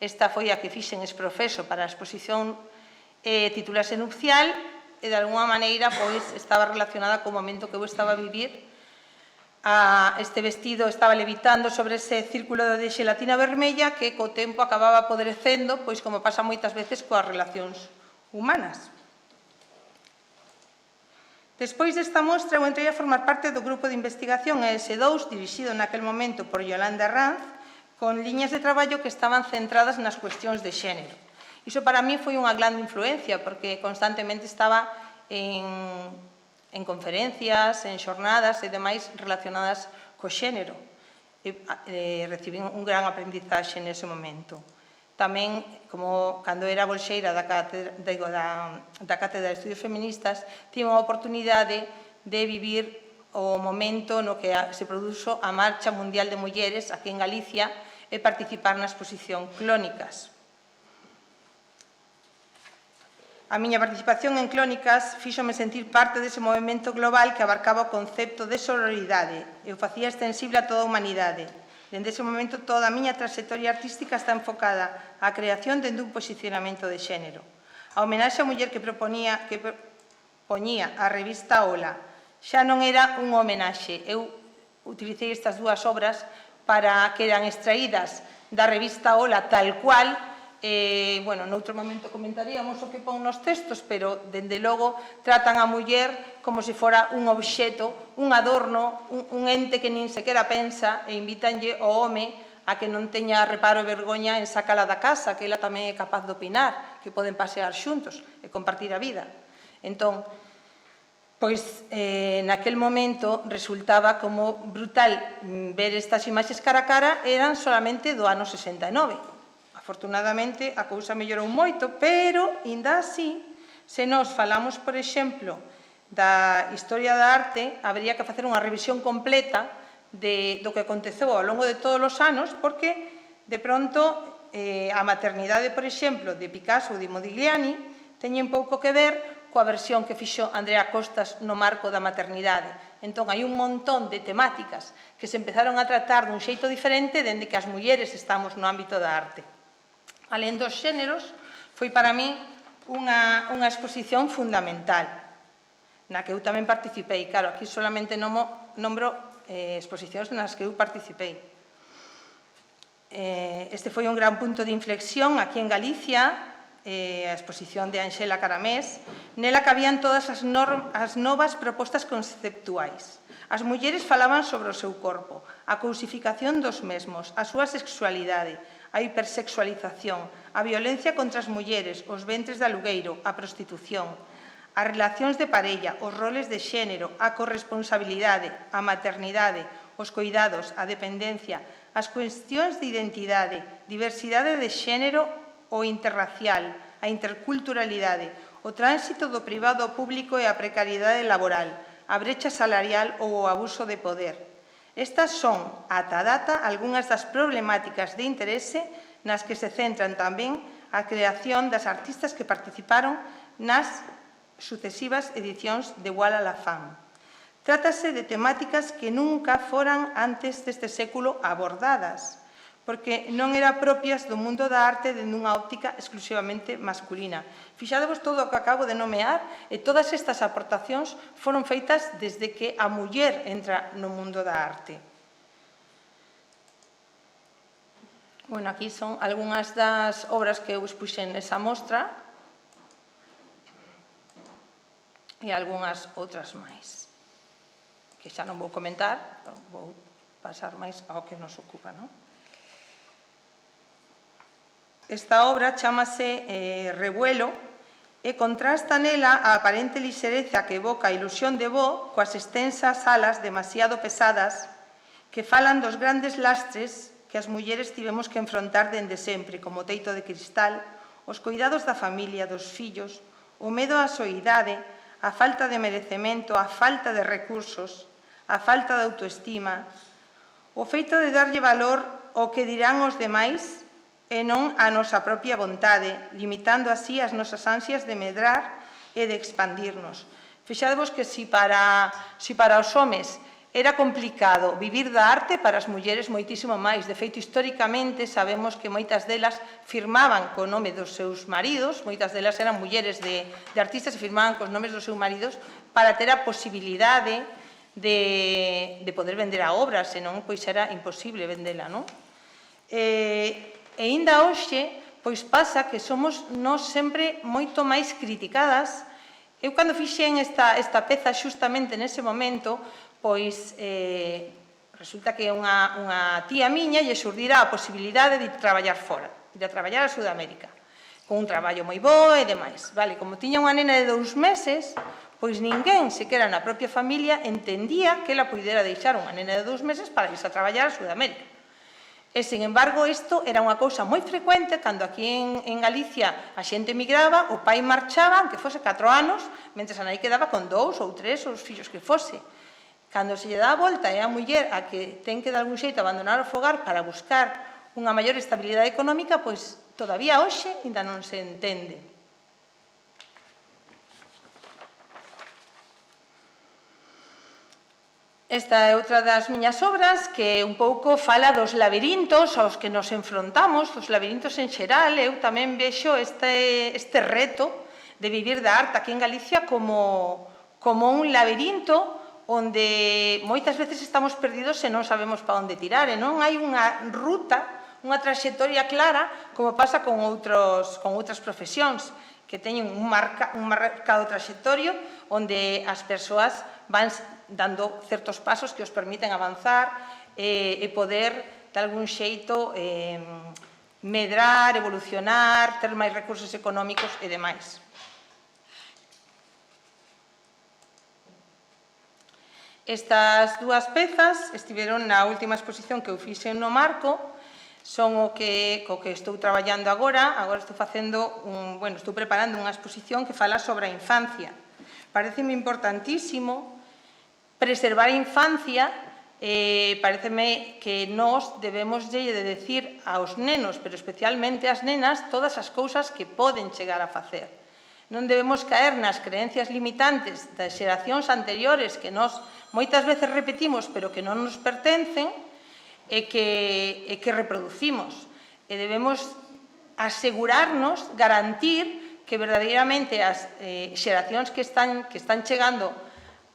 Esta foi a que fixen exprofeso para a exposición titulase Nupcial e, de alguma maneira, pois, estaba relacionada co momento que eu estaba a vivir este vestido estaba levitando sobre ese círculo de xelatina vermella que co tempo acababa apodrecendo, pois como pasa moitas veces coas relacións humanas. Despois desta mostra, eu entrei a formar parte do grupo de investigación ES2, dirixido naquel momento por Yolanda Ranz, con liñas de traballo que estaban centradas nas cuestións de xénero. Iso para mí foi unha grande influencia, porque constantemente estaba en conferencias, en xornadas e demais relacionadas co xénero. Recibí un gran aprendizaxe nese momento. Tamén, como cando era bolseira da Cátedra de Estudios Feministas, tive a oportunidade de vivir o momento no que se produxo a Marcha Mundial de Mulleres aquí en Galicia e participar na exposición Clónicas. A miña participación en Clónicas fíxome sentir parte dese movimento global que abarcaba o concepto de sororidade e o facía extensible a toda a humanidade. Dende ese momento, toda a miña trayectoria artística está enfocada á creación dende un posicionamento de xénero. A homenaxe á muller que poñía a revista Ola xa non era unha homenaxe. Eu utilicei estas dúas obras para que eran extraídas da revista Ola tal cual. Noutro momento comentaríamos o que pon nos textos, pero, dende logo, tratan a muller como se fora un obxeto, un adorno, un ente que nin sequera pensa, e invítanlle ao home a que non teña reparo e vergoña en sacala da casa, que ela tamén é capaz de opinar, que poden pasear xuntos e compartir a vida. Entón, naquel momento resultaba como brutal ver estas imaxes cara a cara, eran solamente do ano 69. Afortunadamente, a cousa mellorou moito, pero, inda así, se nós falamos, por exemplo, da historia da arte, habería que facer unha revisión completa do que aconteceu ao longo de todos os anos, porque, de pronto, a maternidade, por exemplo, de Picasso ou de Modigliani teñen pouco que ver coa versión que fixo Andrea Costas no marco da maternidade. Entón, hai un montón de temáticas que se empezaron a tratar dun xeito diferente dende que as mulleres estamos no ámbito da arte. Alén dos xéneros, foi para mí unha exposición fundamental, na que eu tamén participei. Claro, aquí solamente nombro exposicións nas que eu participei. Este foi un gran punto de inflexión aquí en Galicia, a exposición de Anxela Caramés. Nela cabían todas as novas propostas conceptuais. As mulleres falaban sobre o seu corpo, a cousificación dos mesmos, a súa sexualidade, a hipersexualización, a violencia contra as mulleres, os ventres de alugueiro, a prostitución, as relacións de parella, os roles de xénero, a corresponsabilidade, a maternidade, os cuidados, a dependencia, as cuestións de identidade, diversidade de xénero ou interracial, a interculturalidade, o tránsito do privado ao público e a precariedade laboral, a brecha salarial ou o abuso de poder. Estas son, ata a data, algunhas das problemáticas de interese nas que se centran tamén a creación das artistas que participaron nas sucesivas edicións de Walla la Femme. Trátase de temáticas que nunca foran antes deste século abordadas, porque non eran propias do mundo da arte dende unha óptica exclusivamente masculina. Fixadevos todo o que acabo de nomear e todas estas aportacións foron feitas desde que a muller entra no mundo da arte. Aquí son algunhas das obras que eu expuxen nesa mostra e algunhas outras máis, que xa non vou comentar, vou pasar máis ao que nos ocupa, non? Esta obra chámase Revuelo e contrasta nela a aparente lixereza que evoca a ilusión de voo coas extensas alas demasiado pesadas que falan dos grandes lastres que as mulleres tivemos que enfrontar dende sempre, como o teito de cristal, os cuidados da familia, dos fillos, o medo á soidade, a falta de merecemento, a falta de recursos, a falta de autoestima, o feito de darlle valor ao que dirán os demais e non a nosa propia vontade, limitando así as nosas ansias de medrar e de expandirnos. Fixadevos que se para os homes era complicado vivir da arte, para as mulleres moitísimo máis. De feito, históricamente, sabemos que moitas delas firmaban co nome dos seus maridos, moitas delas eran mulleres de artistas e firmaban cos nomes dos seus maridos para ter a posibilidade de poder vender a obra, senón pois era imposible vendela, non? E aínda hoxe, pois pasa que somos nós sempre moito máis criticadas. Eu, cando fixen esta peza xustamente nese momento, pois resulta que unha tía miña lle xurdira a posibilidade de traballar fora, de traballar a Sudamérica, con un traballo moi bo e demais. Vale, como tiña unha nena de 2 meses, pois ninguén, sequera na propia familia, entendía que ela pudera deixar unha nena de 2 meses para irse a traballar a Sudamérica. E, sin embargo, isto era unha cousa moi frecuente cando aquí en Galicia a xente emigraba, o pai marchaba, aunque fose 4 anos, mentre a nai quedaba con 2 ou 3 ou os fillos que fose. Cando se lle dá a volta é a muller a que ten que, de algún xeito, abandonar o fogar para buscar unha maior estabilidade económica, pois, todavía hoxe ainda non se entende. Esta é outra das miñas obras que un pouco fala dos labirintos aos que nos enfrontamos, os labirintos en xeral. Eu tamén vexo este reto de vivir da arte aquí en Galicia como un labirinto onde moitas veces estamos perdidos e non sabemos para onde tirar, e non hai unha ruta, unha traxectoria clara, como pasa con outras profesións que teñen un marcado traxectorio onde as persoas van dando certos pasos que os permiten avanzar e poder, de algún xeito, medrar, evolucionar, ter máis recursos económicos e demais. Estas dúas pezas estiveron na última exposición que eu fixen no Marco, son co que estou traballando agora. Agora estou preparando unha exposición que fala sobre a infancia. Pareceme importantísimo preservar a infancia, pareceme que nós debemos de decir aos nenos, pero especialmente ás nenas, todas as cousas que poden chegar a facer. Non debemos caer nas creencias limitantes das xeracións anteriores que nós moitas veces repetimos, pero que non nos pertencen e que reproducimos. E debemos asegurarnos, garantir que verdadeiramente as xeracións que están chegando,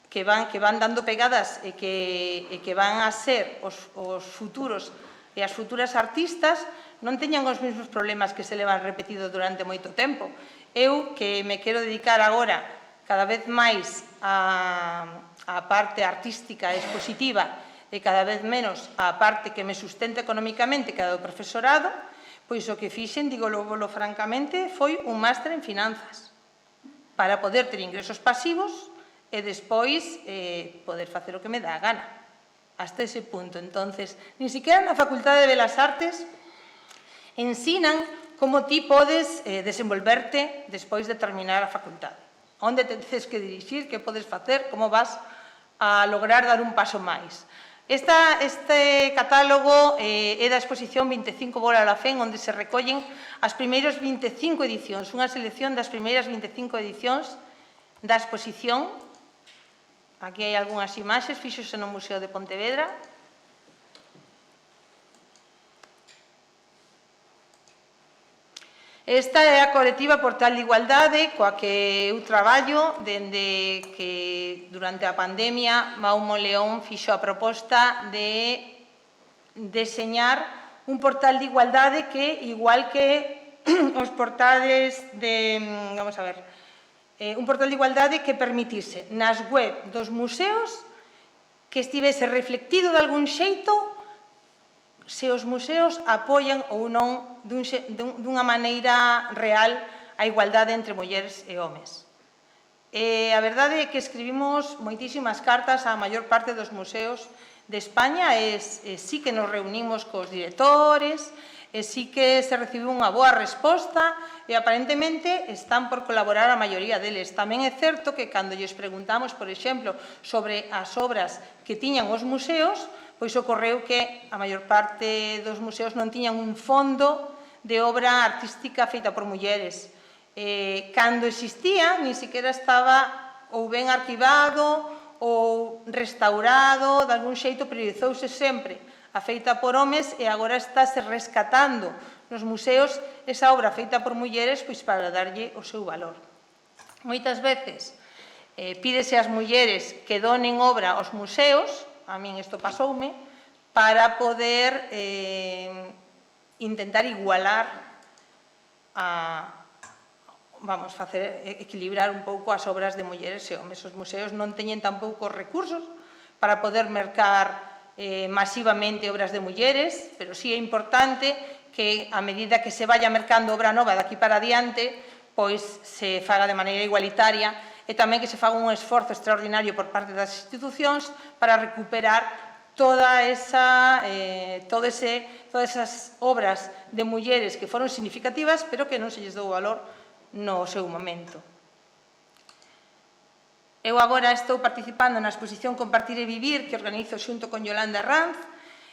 que van dando pegadas e que van a ser os futuros e as futuras artistas, non teñan os mesmos problemas que se levan repetido durante moito tempo. Eu, que me quero dedicar agora cada vez máis á parte artística e expositiva e cada vez menos á parte que me sustenta económicamente, que é do profesorado, pois o que fixen, dígolo francamente, foi un máster en finanzas para poder ter ingresos pasivos e despois poder facer o que me dá a gana. Hasta ese punto. Entonces, nin siquiera na Facultade de Belas Artes ensinan como ti podes desenvolverte despois de terminar a facultade. Onde te tens que dirixir, que podes facer, como vas a lograr dar un paso máis. Este catálogo é da exposición 25 Bola la Fen, onde se recollen as primeiras 25 edicións, unha selección das primeiras 25 edicións da exposición. Aquí hai algunhas imaxes, fíxose no Museo de Pontevedra. Esta é a colectiva Portal de Igualdade, coa que eu traballo dende que durante a pandemia Maumo León fixo a proposta de deseñar un portal de igualdade que, igual que os portales de... Vamos a ver... un portal de igualdade que permitise nas web dos museos que estivese reflectido de algún xeito se os museos apoian ou non dunha maneira real a igualdade entre mulleres e homes. A verdade é que escribimos moitísimas cartas á maior parte dos museos de España e sí que nos reunimos cos directores, e sí que se recibiu unha boa resposta e aparentemente están por colaborar a maioría deles. Tamén é certo que cando lles preguntamos, por exemplo, sobre as obras que tiñan os museos, pois ocorreu que a maior parte dos museos non tiñan un fondo de obra artística feita por mulleres. Cando existía, nin sequera estaba ou ben arquivado ou restaurado, de algún xeito priorizouse sempre a feita por homes e agora estáse rescatando nos museos esa obra feita por mulleres pois para darlle o seu valor. Moitas veces Pídese ás mulleres que donen obra aos museos, a min isto pasoume, para poder intentar igualar equilibrar un pouco as obras de mulleres e homes. Os museos non teñen tampouco recursos para poder mercar masivamente obras de mulleres, pero sí é importante que, a medida que se vaya mercando obra nova daqui para adiante, pois se faga de maneira igualitaria e tamén que se faga un esforzo extraordinario por parte das institucións para recuperar todas esas obras de mulleres que foron significativas, pero que non se lles dou valor no seu momento. Eu agora estou participando na exposición Compartir e Vivir, que organizo xunto con Yolanda Ranz.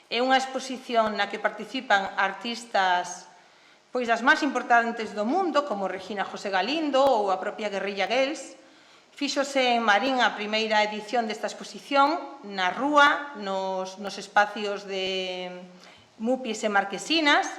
É unha exposición na que participan artistas das máis importantes do mundo, como Regina José Galindo ou a propia Guerrilla Girls. Fíxose en Marín a primeira edición desta exposición, na rúa, nos espacios de Mupies e Marquesinas,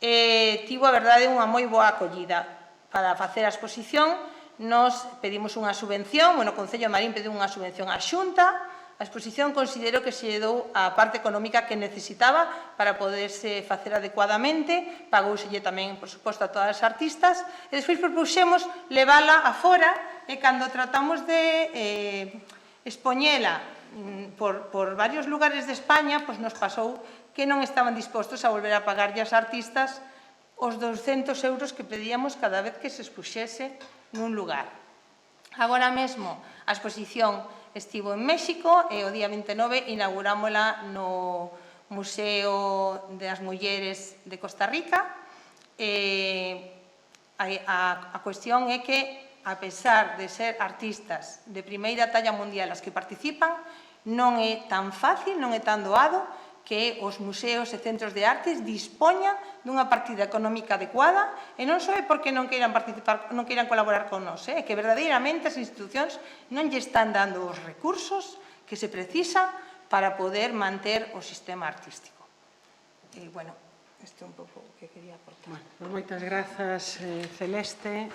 e tivo, a verdade, unha moi boa acollida. Para facer a exposición, nos pedimos unha subvención, o Concello de Marín pediu unha subvención á Xunta. A exposición considero que se dou a parte económica que necesitaba para poderse facer adecuadamente, pagouselle tamén, por suposto, a todas as artistas, e despois propuxemos levala afora, e cando tratamos de expoñela por varios lugares de España, pois nos pasou que non estaban dispostos a volver a pagarlle ás artistas os 200 euros que pedíamos cada vez que se expuxese nun lugar. Agora mesmo, a exposición estivo en México e o día 29 inaugurámola no Museo das Mulleres de Costa Rica. A cuestión é que, a pesar de ser artistas de primeira talla mundial as que participan, non é tan fácil, non é tan doado que os museos e centros de artes dispoñan dunha partida económica adecuada, e non só é porque non queiran participar, non queiran colaborar con nós, é que verdadeiramente as institucións non lle están dando os recursos que se precisan para poder manter o sistema artístico. E, bueno, isto é un pouco o que quería aportar. Bueno, pues moitas grazas, Celeste.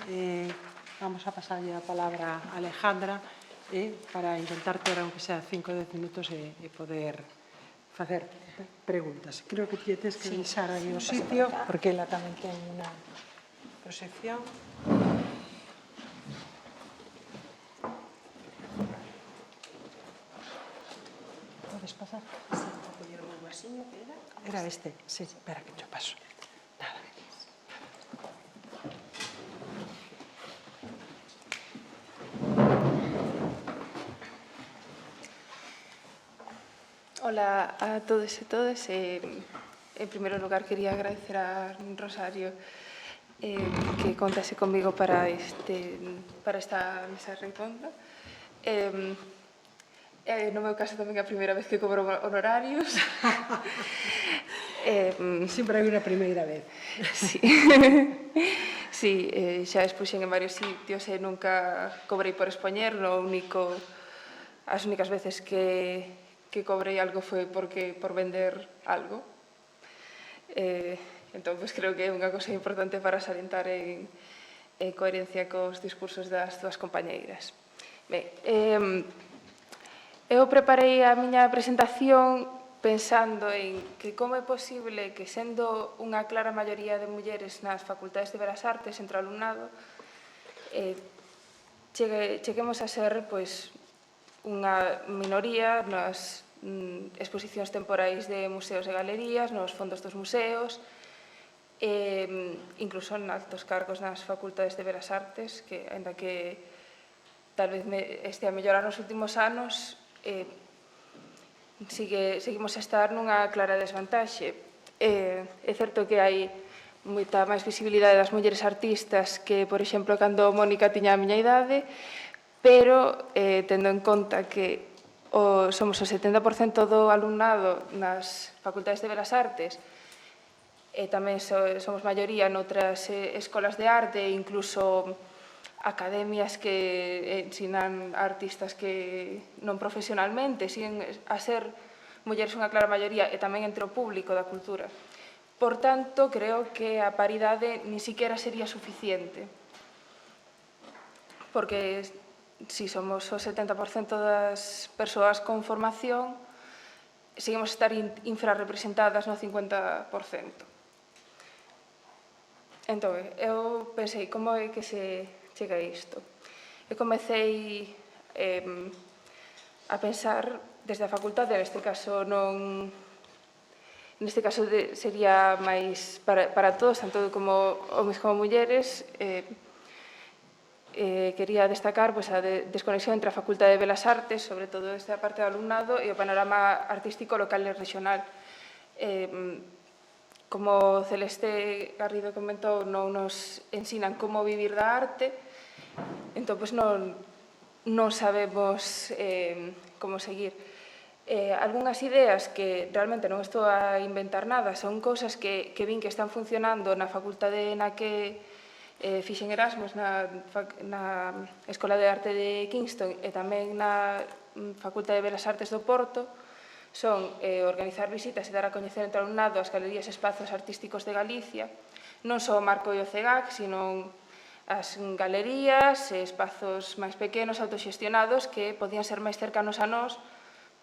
Vamos a pasarlle a palabra a Alejandra para intentar ter, aunque sea 5 ou 10 minutos, e poder facer preguntas. Creo que tienes que deixar aí o sitio, porque ela tamén ten unha proxección. Podes pasar? Era este? Sí, espera que yo paso. Nada. Hola a todos e todas. En primeiro lugar, quería agradecer a Rosario que contase comigo para esta mesa redonda. No meu caso tamén é a primeira vez que cobro honorarios. Sempre hai unha primeira vez. Sí, xa expuxen en varios sitios e nunca cobrei por expoñer. As únicas veces que cobrei algo foi por vender algo. Entón, creo que é unha cosa importante para salientar en coherencia cos discursos das túas compañeiras. Eu preparei a miña presentación pensando en que como é posible que, sendo unha clara maioría de mulleres nas facultades de Belas Artes entre o alumnado, cheguemos a ser unha minoría nas exposicións temporais de museos e galerías, nos fondos dos museos, incluso en altos cargos nas facultades de Belas Artes, que, ainda que tal vez este a mellorar nos últimos anos, seguimos a estar nunha clara desvantaxe. É certo que hai moita máis visibilidade das mulleres artistas que, por exemplo, cando Mónica tiña a miña idade, pero tendo en conta que somos o 70% do alumnado nas facultades de Belas Artes e tamén somos maioría noutras escolas de arte e incluso academias que ensinan artistas que non profesionalmente, siguen a ser mulleres unha clara maioría e tamén entre o público da cultura. Por tanto, creo que a paridade ni siquiera sería suficiente, porque si somos o 70% das persoas con formación, seguimos a estar infrarrepresentadas no 50%. Entón, eu pensei, como é que se chega a isto? Eu comecei a pensar desde a facultade, neste caso sería máis para todos, tanto como homens como mulleres. Quería destacar a desconexión entre a Facultade de Belas Artes, sobre todo esta parte do alumnado, e o panorama artístico local e regional. Como Celeste Garrido comentou, non nos ensinan como vivir da arte, entón non sabemos como seguir. Algúnas ideas que realmente non estou a inventar nada, son cousas que vin que están funcionando na facultade na que fixen Erasmus, na Escola de Arte de Kingston e tamén na Facultade de Belas Artes do Porto. Son organizar visitas e dar a coñecer entre o alumnado as galerías e espazos artísticos de Galicia, non só o Marco e o CEGAC, sino as galerías e espazos máis pequenos, autoxestionados, que podían ser máis cercanos a nós,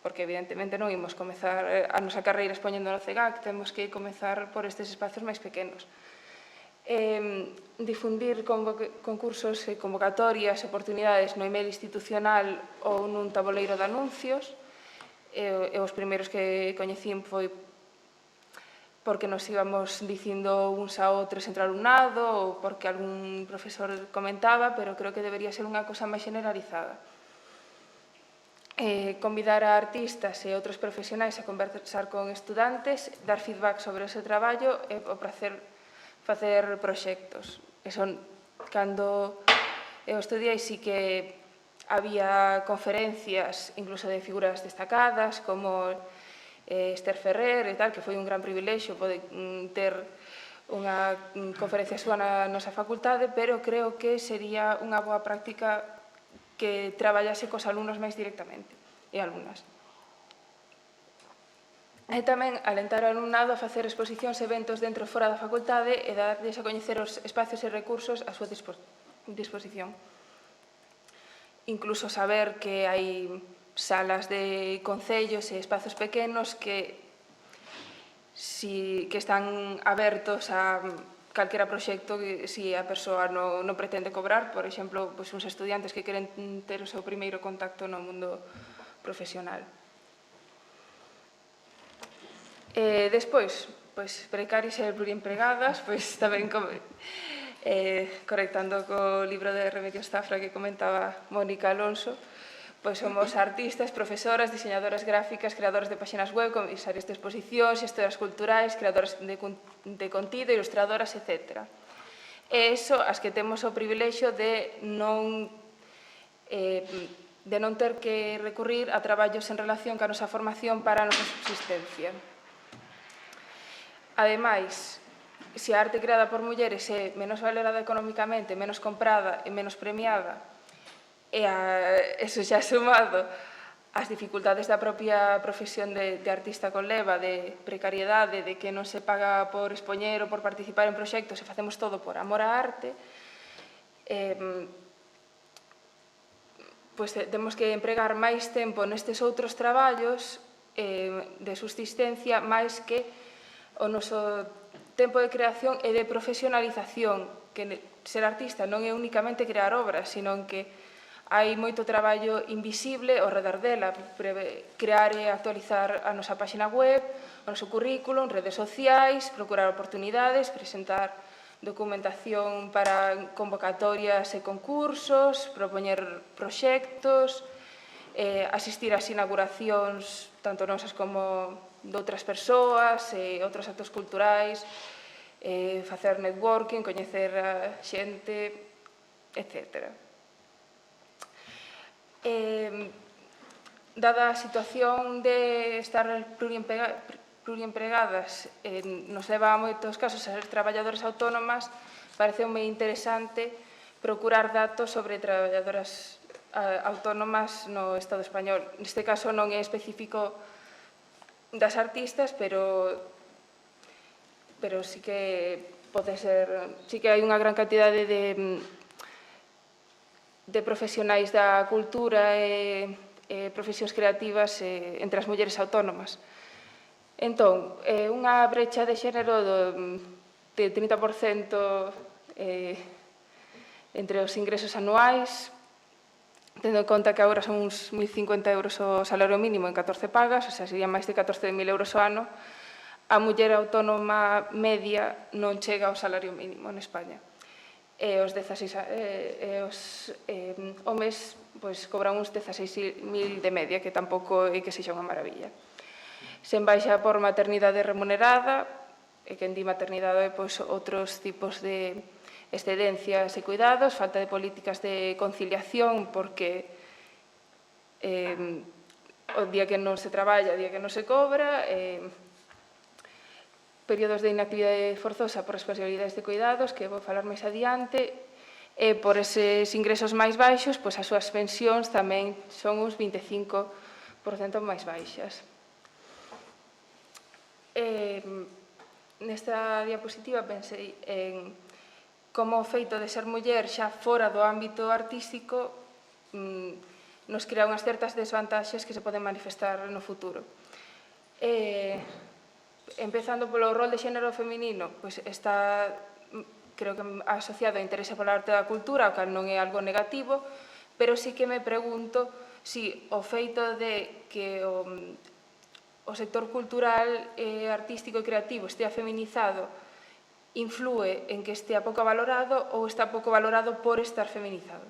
porque evidentemente non imos comezar a nosa carreira expoñendo no CEGAC, temos que comezar por estes espazos máis pequenos. Difundir concursos e convocatorias, oportunidades no email institucional ou nun tabuleiro de anuncios. Os primeiros que coñecín foi porque nos íbamos dicindo uns a outros entre alumnado ou porque algún profesor comentaba, pero creo que debería ser unha cosa máis generalizada. Convidar a artistas e outros profesionais a conversar con estudantes, dar feedback sobre o seu traballo e o prazer facer proxectos. Cando eu estudiei, sí que había conferencias, incluso de figuras destacadas, como Esther Ferrer e tal, que foi un gran privilexio poder ter unha conferencia súa na nosa facultade, pero creo que sería unha boa práctica que traballase cos alumnos máis directamente, e alumnas. E tamén alentar ao alumnado a facer exposicións e eventos dentro e fora da facultade e darles a coñecer os espacios e recursos á súa disposición. Incluso saber que hai salas de concellos e espazos pequenos que están abertos a calquera proxecto que si a persoa non pretende cobrar, por exemplo, uns estudiantes que queren ter o seu primeiro contacto no mundo profesional. Despois, precarias e pluriempregadas, tamén conectando co libro de Remedios Zafra que comentaba Mónica Alonso, somos artistas, profesoras, diseñadoras gráficas, creadoras de páxinas web, comisarias de exposicións, xestoras culturais, creadoras de contido, ilustradoras, etc. E iso, as que temos o privilexio de non ter que recurrir a traballos en relación ca nosa formación para a nosa subsistencia. Ademais, se a arte creada por mulleres é menos valorada económicamente, menos comprada e menos premiada, e eso xa sumado ás dificultades da propia profesión de artista conleva, de precariedade, de que non se paga por expoñer ou por participar en proxectos e facemos todo por amor á arte, temos que empregar máis tempo nestes outros traballos de subsistencia máis que o noso tempo de creación e de profesionalización, que ser artista non é únicamente crear obras, sino que hai moito traballo invisible ao redor dela, crear e actualizar a nosa páxina web, o noso currículum, redes sociais, procurar oportunidades, presentar documentación para convocatorias e concursos, propoñer proxectos, asistir ás inauguracións tanto nosas como de outras persoas e outros actos culturais, facer networking, coñecer a xente, etc. Dada a situación de estar pluriempregadas, nos leva a moitos casos a ser traballadoras autónomas, pareceume interesante procurar datos sobre traballadoras autónomas no Estado español. Neste caso non é específico das artistas, pero sí que pode ser, sí que hai unha gran cantidade de de profesionais da cultura e profesións creativas entre as mulleres autónomas. Entón, unha brecha de xénero de 30% entre os ingresos anuais, tendo en conta que agora son uns 1.050 euros o salario mínimo en 14 pagas, o sea, serían máis de 14.000 euros ao ano, a muller autónoma media non chega ao salario mínimo en España. E os homes cobran uns 16.000 de media, que tampouco é que sexa unha maravilla. Sen baixa por maternidade remunerada, e quen di maternidade, outros tipos de excedencias e cuidados, falta de políticas de conciliación, porque o día que non se traballa, o día que non se cobra, períodos de inactividade forzosa por responsabilidades de cuidados, que vou falar máis adiante, e por eses ingresos máis baixos, as súas pensións tamén son uns 25% máis baixas. Nesta diapositiva pensei en como o feito de ser muller xa fora do ámbito artístico nos crea unhas certas desvantaxes que se poden manifestar no futuro. Empezando polo rol de xénero feminino, está, creo que, asociado ao interese pola arte da cultura, o cal non é algo negativo, pero sí que me pregunto se o feito de que o sector cultural, artístico e creativo estea feminizado inflúe en que estea pouco valorado ou está pouco valorado por estar feminizado.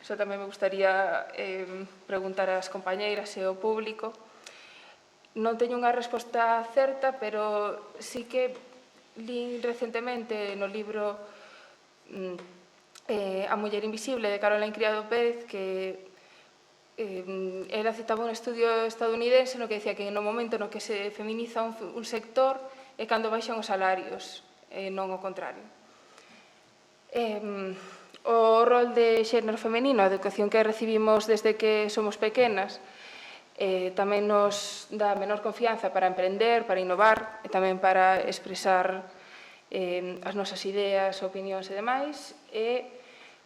Iso tamén me gustaría preguntar ás compañeiras e ao público. Non teño unha resposta certa, pero sí que li recentemente no libro A muller invisible, de Caroline Criado Pérez, que ela citaba un estudio estadounidense no que decía que no momento no que se feminiza un sector é cando baixan os salarios, non o contrario. O rol de xénero femenino, a educación que recibimos desde que somos pequenas, tamén nos dá menor confianza para emprender, para innovar e tamén para expresar as nosas ideas, opinións e demais, e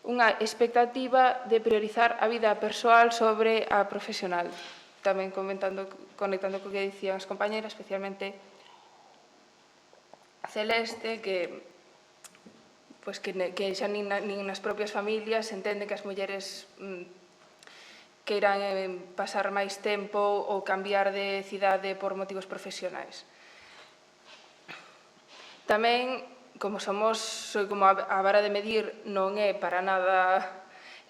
unha expectativa de priorizar a vida persoal sobre a profesional. Tamén conectando co que dicían as compañeras, especialmente Celeste, que xa nin nas propias familias entenden que as mulleres queiran pasar máis tempo ou cambiar de cidade por motivos profesionais. Tamén, como a vara de medir non é para nada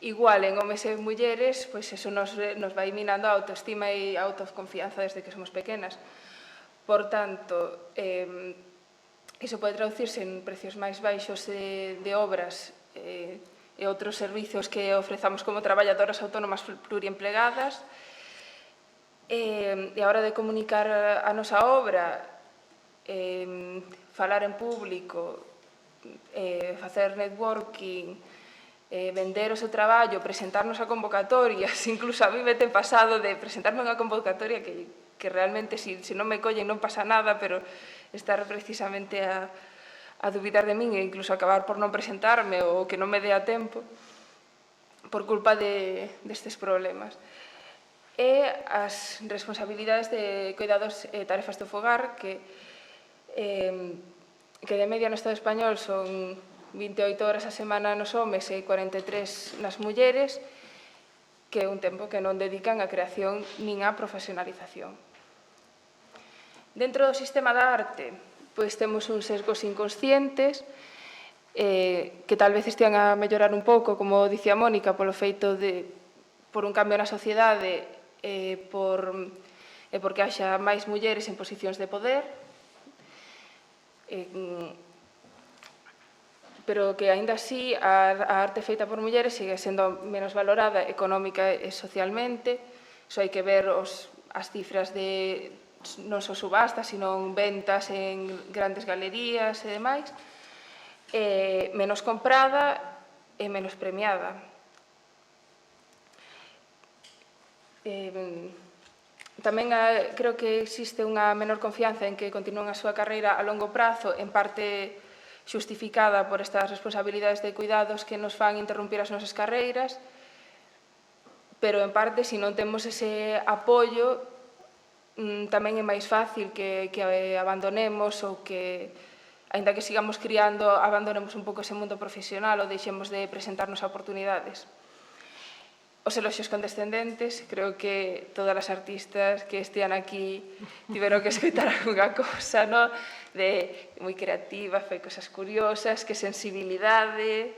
igual en homes e mulleres, eso nos vai minando a autoestima e a autoconfianza desde que somos pequenas. Por tanto, iso pode traducirse en precios máis baixos de obras e outros servizos que ofrezamos como traballadoras autónomas pluriemplegadas, e a hora de comunicar a nosa obra, falar en público, facer networking, vender o seu traballo, presentarnos a convocatorias, incluso a mí me ten pasado de presentarme a unha convocatoria que realmente, se non me collen, non pasa nada, pero estar precisamente a dubidar de min e incluso acabar por non presentarme ou que non me dé a tempo por culpa destes problemas. E as responsabilidades de cuidados e tarefas do fogar, que de media no Estado español son 28 horas a semana nos homes e 43 nas mulleres, que é un tempo que non dedican á creación nin á profesionalización. Dentro do sistema da arte, temos uns sesgos inconscientes que tal vez estean a mellorar un pouco, como dicía Mónica, polo feito por un cambio na sociedade e porque haxa máis mulleres en posicións de poder, pero que, aínda así, a arte feita por mulleres sigue sendo menos valorada económica e socialmente. Iso hai que ver as cifras de non só subastas, sino ventas en grandes galerías e demais, menos comprada e menos premiada. Tamén creo que existe unha menor confianza en que continúen a súa carreira a longo prazo, en parte xustificada por estas responsabilidades de cuidados que nos fan interrumpir as nosas carreiras, pero en parte, se non temos ese apoio, tamén é máis fácil que abandonemos ou que, aínda que sigamos criando, abandonemos un pouco ese mundo profesional ou deixemos de presentarnos a oportunidades. Os eloxios condescendentes, creo que todas as artistas que estean aquí tiveron que escoitar algunha cosa, no? De moi creativa, fai cosas curiosas, que sensibilidade,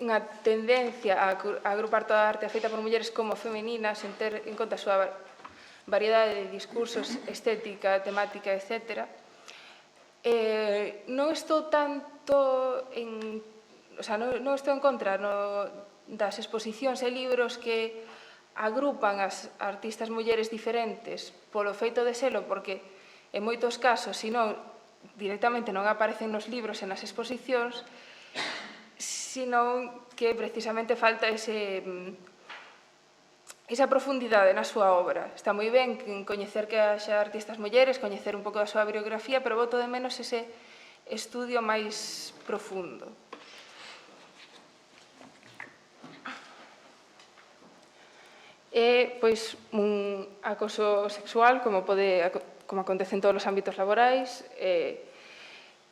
unha tendencia a agrupar toda a arte feita por mulleres como femeninas, en ter en conta a súa variedade de discursos, estética, temática, etc. Non estou tanto en... O sea, non estou en contra das exposicións e libros que agrupan as artistas mulleres diferentes polo feito de selo, porque en moitos casos, senón directamente non aparecen nos libros e nas exposicións, senón que precisamente falta esa profundidade na súa obra. Está moi ben coñecer que haxa artistas mulleres, coñecer un pouco da súa biografía, pero boto de menos ese estudio máis profundo. E, pois, un acoso sexual, como acontece en todos os ámbitos laborais,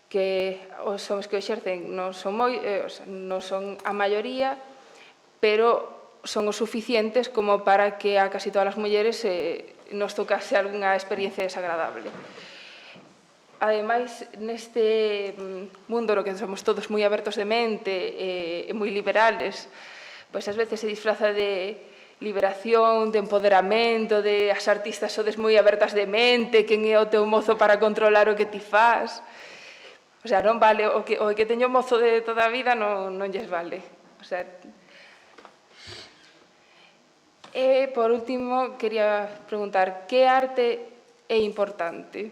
que os homens que o exercen non son a maioría, pero son os suficientes como para que a casi todas as mulleres nos tocase algunha experiencia desagradable. Ademais, neste mundo no que somos todos moi abertos de mente e moi liberales, pois ás veces se disfraza de liberación, de empoderamento, de as artistas sodes moi abertas de mente, quen é o teu mozo para controlar o que ti faz. O sea, non vale, o que teño mozo de toda a vida non lles vale. O sea, e, por último, quería preguntar, que arte é importante?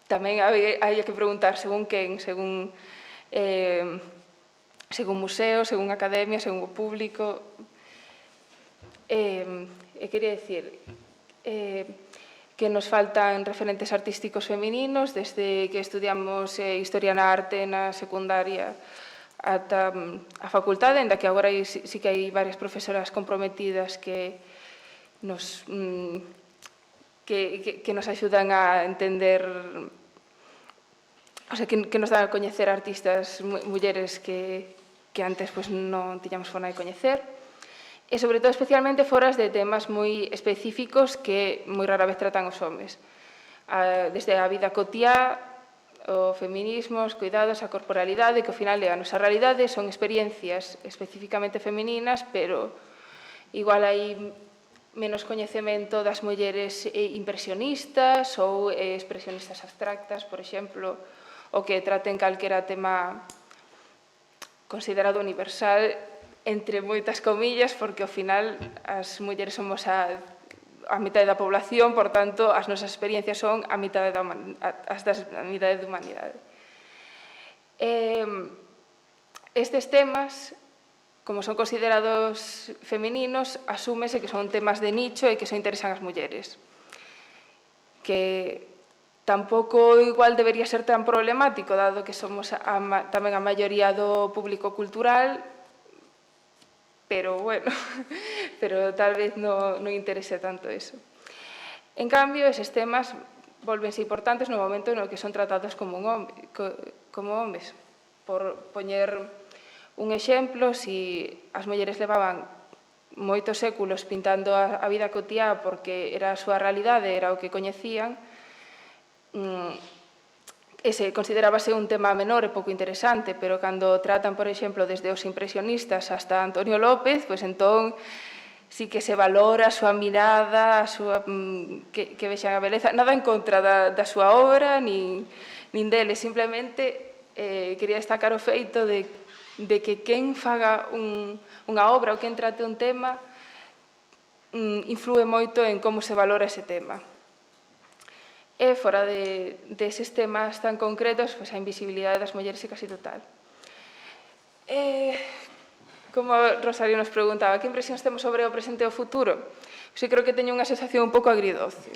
Tamén hai que preguntar según quen, según museo, según academia, según o público. Quería dicir que nos faltan referentes artísticos femininos desde que estudiamos Historia na Arte na secundaria ata a facultade, en da que agora sí que hai varias profesoras comprometidas que nos axudan a entender, o sea, que nos dan a coñecer artistas mulleres que antes non tiñamos forma de coñecer. E, sobre todo, especialmente foras de temas moi específicos que moi rara vez tratan os homes. Desde a vida cotiá, o feminismo, os cuidados, a corporalidade, que ao final é a nosa realidade, son experiencias especificamente femininas, pero igual hai menos coñecemento das mulleres impresionistas ou expresionistas abstractas, por exemplo, o que traten calquera tema considerado universal, entre moitas comillas, porque ao final as mulleres somos a mitad da población, por tanto, as nosas experiencias son a mitad da humanidade. Estes temas, como son considerados femininos, asúmese que son temas de nicho e que só interesan as mulleres. Que tampouco igual debería ser tan problemático, dado que somos tamén a maioría do público cultural, pero, bueno, pero tal vez non interese tanto eso. En cambio, eses temas volvense importantes no momento no que son tratados como homes. Por poñer un exemplo, se as mulleres levaban moitos séculos pintando a vida cotiá porque era a súa realidade, era o que coñecían, ese considerábase un tema menor e pouco interesante, pero cando tratan, por exemplo, desde os impresionistas hasta Antonio López, pois entón sí que se valora a súa mirada, que vexan a beleza, nada en contra da súa obra, nin dele, simplemente quería destacar o feito de que quen faga unha obra ou quen trate un tema inflúe moito en como se valora ese tema. E fora deses temas tan concretos, a invisibilidade das mulleres é casi total. como Rosario nos preguntaba, que impresións temos sobre o presente e o futuro? Pois creo que teño unha sensación un pouco agridoce.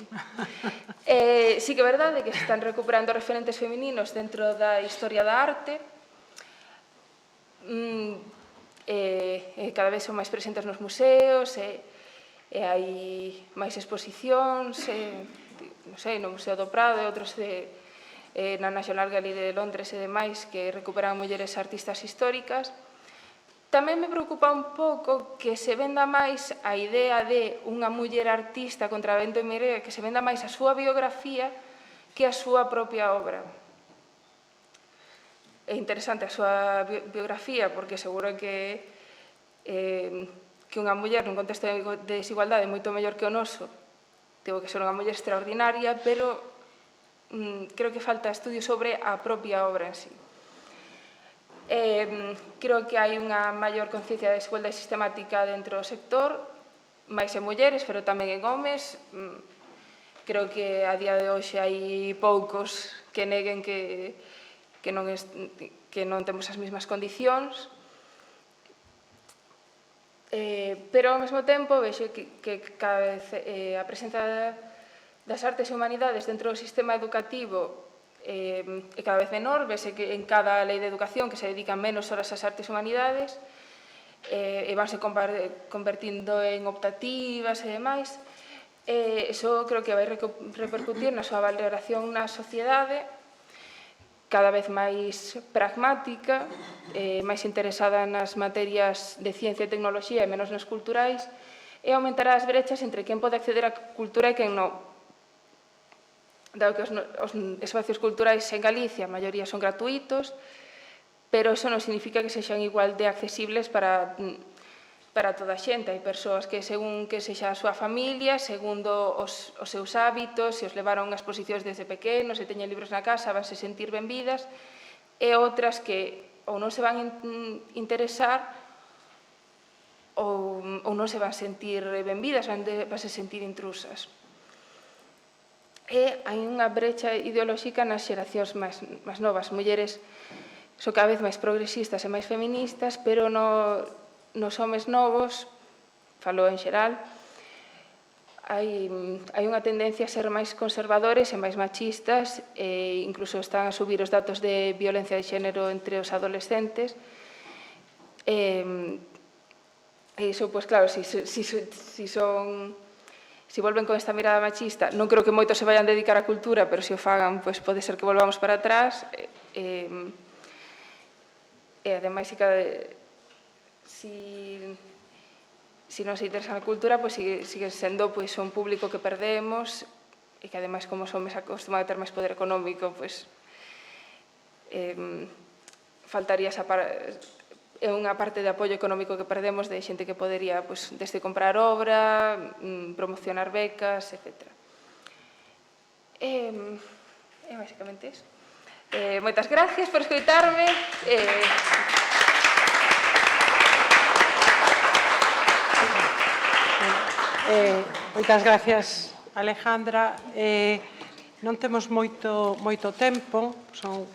Sí que é verdade que se están recuperando referentes femininos dentro da historia da arte, cada vez son máis presentes nos museos, e hai máis exposicións, non sei, no Museo do Prado e outros na National Gallery de Londres e demais que recuperan mulleres artistas históricas. Tamén me preocupa un pouco que se venda máis a idea de unha muller artista contra vento e marea, que se venda máis a súa biografía que a súa propia obra. É interesante a súa biografía porque seguro que unha muller nun contexto de desigualdade moito mellor que o noso tivo que ser unha muller extraordinaria, pero creo que falta estudio sobre a propia obra en sí. Creo que hai unha maior conciencia de desigualdade sistemática dentro do sector, máis en mulleres, pero tamén en homes. Creo que a día de hoxe hai poucos que neguen que non temos as mesmas condicións. Pero ao mesmo tempo vexo que cada vez a presenza das artes e humanidades dentro do sistema educativo é cada vez menor, vese que en cada lei de educación que se dedican menos horas ás artes e humanidades e vanse convertindo en optativas e demais. Iso creo que vai repercutir na súa valoración na sociedade cada vez máis pragmática, máis interesada nas materias de ciencia e tecnoloxía e menos nas culturais, e aumentará as brechas entre quen pode acceder á cultura e quen non. Dado que os espacios culturais en Galicia a maioría son gratuitos, pero iso non significa que sexan igual de accesibles para toda a xente. Hai persoas que, según que sexa a súa familia, segundo os seus hábitos, se os levaron a exposicións desde pequenos, se teñen libros na casa, vanse sentir benvidas, e outras que ou non se van interesar ou non se van sentir benvidas, vanse sentir intrusas. E hai unha brecha ideolóxica nas xeracións máis novas. Mulleres son cada vez máis progresistas e máis feministas, pero nos homes novos, falo en xeral, hai unha tendencia a ser máis conservadores e máis machistas, e incluso están a subir os datos de violencia de xénero entre os adolescentes. E iso, pois claro, se volven con esta mirada machista, non creo que moitos se vayan dedicar á cultura, pero se o fagan, pois pode ser que volvamos para atrás. E ademais, se non se interesan na cultura, pois sigue sendo un público que perdemos, e que ademais, como os homes acostuman a ter máis poder económico, pois faltaría esa parte. É unha parte de apoio económico que perdemos de xente que podería desde comprar obra, promocionar becas, etc. É basicamente iso. Moitas gracias por escoitarme. Moitas gracias, Alejandra. Non temos moito tempo, son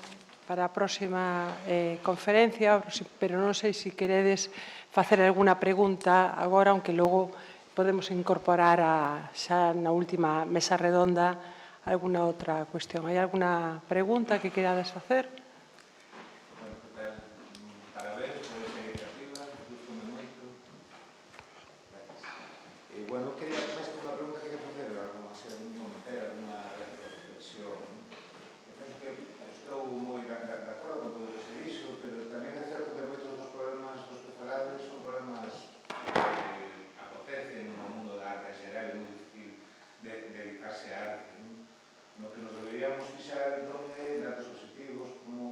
para a próxima conferencia, pero non sei se queredes facer alguna pregunta agora, aunque logo podemos incorporar xa na última mesa redonda alguna outra cuestión. Hai alguna pregunta que querades facer? Parabéns por esta iniciativa, gustoume moito. Bueno, quería máis que unha pregunta que facer, algo así, unha reflexión. Penso que estou moi de acordo con todo o que se dixo, pero tamén é certo que moitos dos problemas dos que falades son problemas que acontecen no mundo da arte en xeral, é moi difícil dedicarse á arte. No que nos deberíamos fixar, entón, é datos positivos, como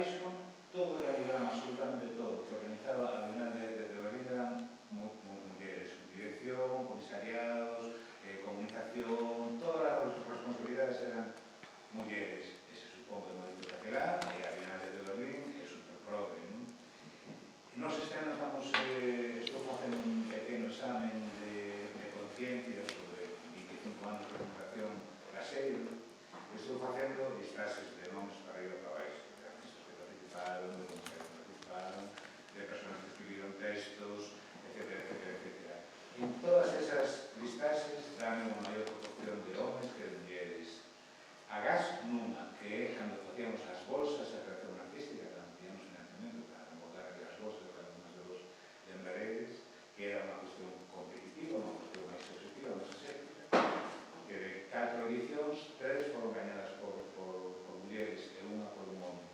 abaixo, todo era Librán, absolutamente todo, que organizaba a Bienal de Berlín eran mulleres, dirección, comisariados, comunicación, todas as responsabilidades eran mulleres. E se supón que non dito aquelá, e a Bienal de Berlín é superprove, non? Nos este ano estou facendo un pequeno examen de conciencia sobre 25 anos de comunicación caseiro. Estou facendo listaxes de nomes para ir para baixo, de artistas que participaron, de comisarios que participaron, de personas que escribiron textos, etc. En todas esas listaxes dame unha maior proporción de homes que de mulleres. Agás nunha, que é cando facíamos as bolsas a creación artística, cando teníamos financiamento para montar aquelas bolsas para algunas de los lembraredes, que era unha cuestión competitiva, unha cuestión máis objetiva, máis aséptica, que de 4 edicións, 3 foron gañadas por mulleres e unha por un home.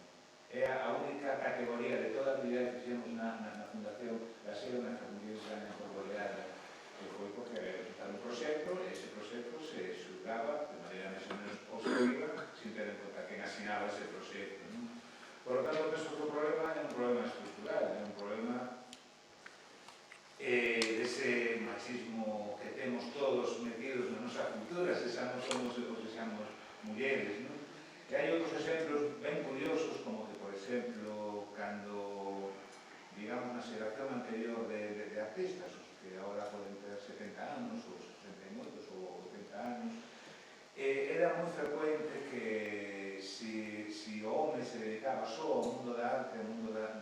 É a única categoría de toda a actividade que fixemos na Fundación Gaseo na que as mulleres gañan por goleada, que foi porque era un proxecto e ese proxecto se xulgaba de maneira máis ou menos objetiva sin ter en conta quen asinaba ese proxecto. Por lo tanto, penso que o problema é un problema estructural, é un problema dese machismo que temos todos metidos na nosa cultura, se somos ou se somos mulleres, non? E hai outros exemplos ben curiosos, como que, por exemplo, cando, digamos, na xeración anterior de artistas, os que agora poden ter 70 anos, ou 68, ou 80 anos, era moi frecuente que si o home se dedicaba só ao mundo da arte, ao mundo da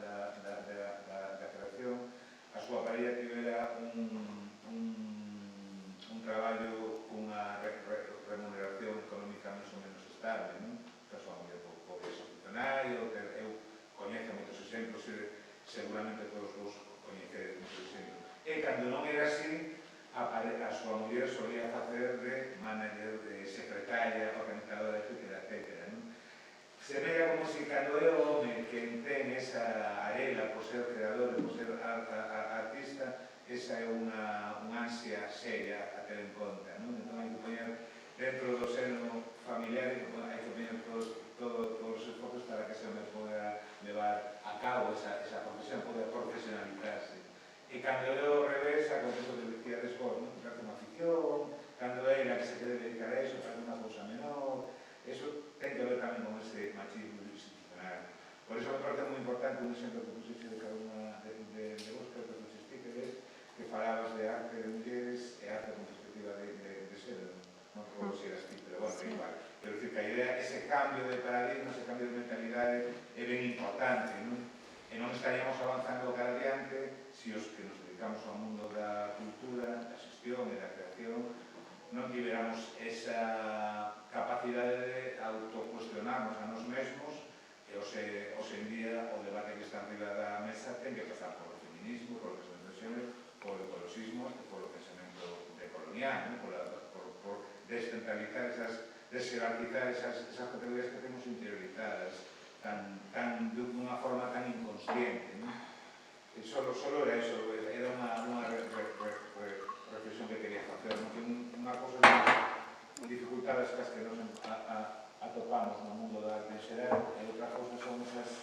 creación, a súa parella tivera un traballo cunha remuneración económica máis ou menos estable, non? Que a súa muller podía ser funcionario, eu coñezo moitos exemplos, seguramente todos vos coñecedes moitos exemplos. E cando non era así, a súa muller solía facer de manager, de secretaria, organizadora, etc. Se vea como se cando é o home que ten esa arela por ser creador e por ser artista, esa é unha ansia seria a ter en conta, non? Entón hai que poñer dentro do seno familiar, hai que poñer todos os esforzos para que se me poda levar a cabo esa profesión, poder profesionalizarse. E cando é ao revés, acontece o que decía despois, non? Que hace unha afición, cando é a que se quere dedicar a eso, para unha cousa menor, eso ten que ver tamén con ese machismo institucional. Por iso me parece moi importante un exemplo que puxiste de cada unha de vos, que que falabas de arte de mulleres e arte con perspectiva de xénero, non como se eras ti, pero bueno, igual. Quero dicir que a idea, ese cambio de paradigma, ese cambio de mentalidade é ben importante, non? E non estaríamos avanzando cara adiante se os que nos dedicamos ao mundo da cultura, da xestión e da creación non tiveramos esa capacidade de autocuestionarnos a nos mesmos e hoxe en día o debate que está arriba da mesa ten que pasar por o feminismo, por o pensamento de xénero, por o ecologismo e por o pensamento decolonial, por descentralizar desjerarquizar esas categorías que temos interiorizadas dunha forma tan inconsciente, non? Solo era eso, era unha reflexión que quería facer, non? Que unha cosa das dificultades que nos atopamos no mundo da arte en xeral e outra cosa son esas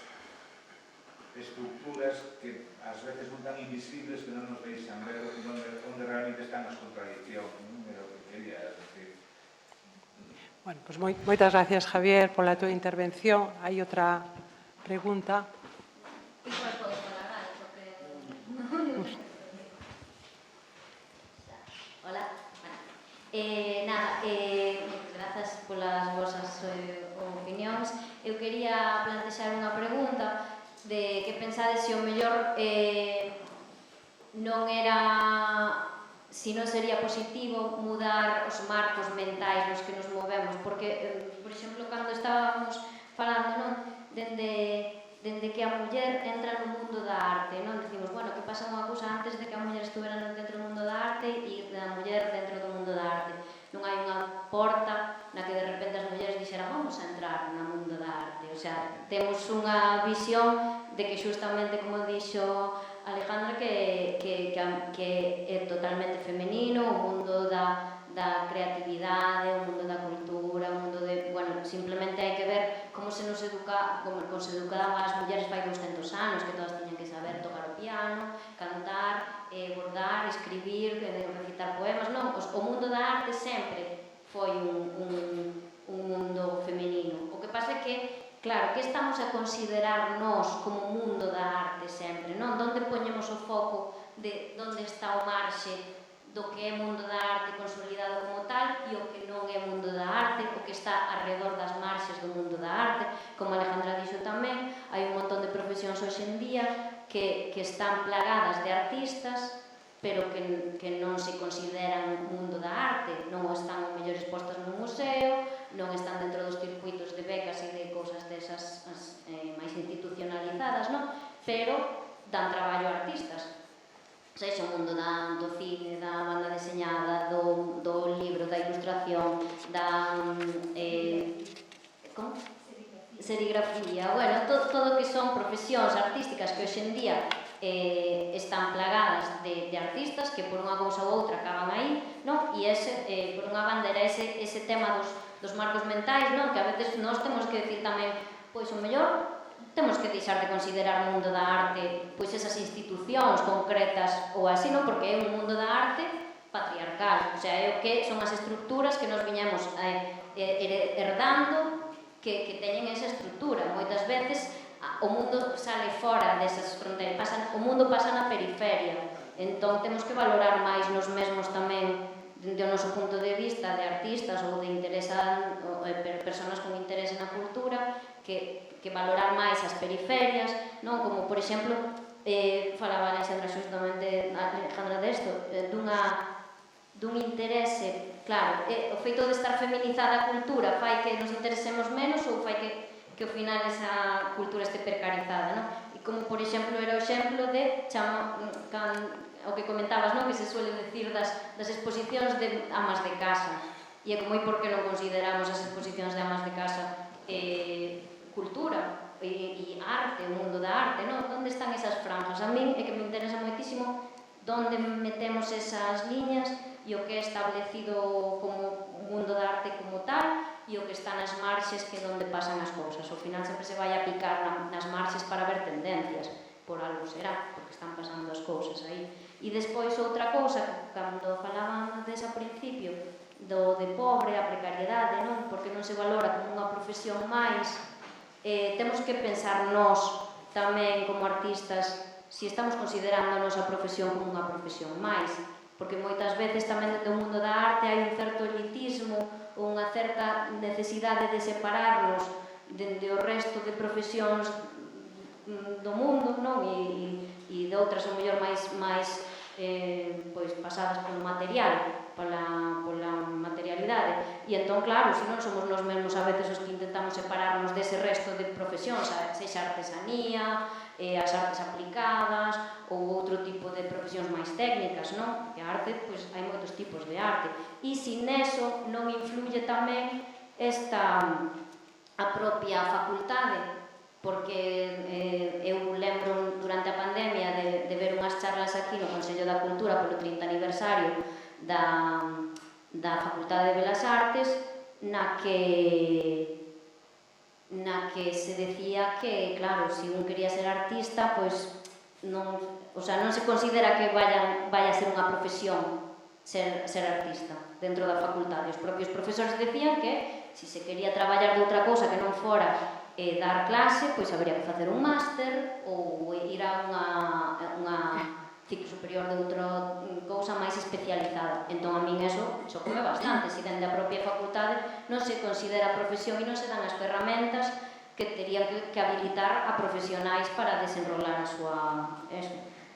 estructuras que ás veces son tan invisibles que non nos deixan ver onde realmente están as contradiccións, non? Era o que quería decir. Bueno, pues moitas gracias, Javier, pola túa intervención. Hai outra pregunta. Igual podo falar, porque... Hola. Grazas polas vosas opinións. Eu quería plantexar unha pregunta de que pensades se o mellor non era... si non sería positivo mudar os marcos mentais nos que nos movemos, porque, por exemplo, cando estábamos falando, non, dende que a muller entra no mundo da arte, non, dicimos, bueno, que pasa unha cousa antes de que a muller estuvera dentro do mundo da arte e da muller dentro do mundo da arte. Non hai unha porta na que de repente as mulleres dixeran vamos a entrar no mundo da arte, o sea, temos unha visión de que xustamente, como dixo Alejandra que é totalmente femenino, o mundo da creatividade, o mundo da cultura, o mundo de... Bueno, simplemente hai que ver como se nos educaban as mulleres fai 200 anos, que todas tiñan que saber tocar o piano, cantar, bordar, escribir, recitar poemas. Non, o mundo da arte sempre foi un mundo femenino. O que pasa é que, claro, que estamos a considerar nós como mundo da arte sempre, non? Donde poñemos o foco de onde está o marxe do que é mundo da arte consolidado como tal e o que non é mundo da arte, o que está alrededor das marxes do mundo da arte. Como Alejandra dixo tamén, hai un montón de profesións hoxe en día que están plagadas de artistas, pero que non se consideran mundo da arte, non están mellor expostas nun museo, non están dentro dos circuitos de becas e de cousas desas máis institucionalizadas, non? Pero dan traballo a artistas. Sexa o mundo do cine, da banda deseñada, do libro, da ilustración, da serigrafía, bueno, todo que son profesións artísticas que hoxe en día están plagadas de artistas que por unha cousa ou outra acaban aí, non? E ese, por unha banda, era ese tema dos marcos mentais, non? Que a veces nós temos que decir tamén, pois o mellor temos que deixar de considerar o mundo da arte pois esas institucións concretas ou así, non? Porque é un mundo da arte patriarcal, o sea, é o que son as estructuras que nos viñamos herdando que teñen esa estructura. Moitas veces o mundo sale fora desas fronteiras, o mundo pasa na periferia, entón temos que valorar máis nos mesmos tamén do noso punto de vista de artistas ou de persoas con interese na cultura, que valorar máis as periferias, non? Como, por exemplo, falaba Alexandra xustamente, Alejandra desto, dun interese, claro, o feito de estar feminizada a cultura fai que nos interesemos menos ou fai que ao final esa cultura este precarizada, non? E como, por exemplo, era o exemplo de o que comentabas, non? Que se suele decir das exposicións de amas de casa, e é como por que non consideramos as exposicións de amas de casa cultura e arte, o mundo da arte, non? Onde están esas franjas? A min é que me interesa moitísimo onde metemos esas liñas e o que é establecido como mundo da arte como tal e o que está nas marxes, que é onde pasan as cousas. Ao final sempre se vai a picar nas marxes para ver tendencias, por algo será, porque están pasando as cousas aí. E despois outra cousa, cando falaban desa principio do de pobre, a precariedade, non? Porque non se valora como unha profesión máis, temos que pensar nós tamén como artistas se estamos considerando a nosa profesión como unha profesión máis, porque moitas veces tamén do mundo da arte hai un certo elitismo ou unha certa necesidade de separarnos dende o resto de profesións do mundo, non? E de outras, ou mellor, máis pasadas polo material, pola materialidade. E entón, claro, se non somos nós mesmos a veces os que intentamos separarnos dese resto de profesións, sexa artesanía, as artes aplicadas ou outro tipo de profesións máis técnicas, non? Que a arte, pois, hai moitos tipos de arte. E se neso non influye tamén a propia facultade, porque eu lembro durante a pandemia de ver unhas charlas aquí no Consello da Cultura polo 30 aniversario da Facultade de Belas Artes, na que se decía que, claro, se un quería ser artista, pois non se considera que vaya a ser unha profesión ser artista dentro da facultade. Os propios profesores decían que se se quería traballar de outra cousa que non fora dar clase, pois habería que facer un máster ou ir a unha ciclo superior de outra cousa máis especializada. Entón, a min eso xocome bastante. Se dende a propia facultade non se considera profesión e non se dan as ferramentas que terían que habilitar a profesionais para desenrolar a súa...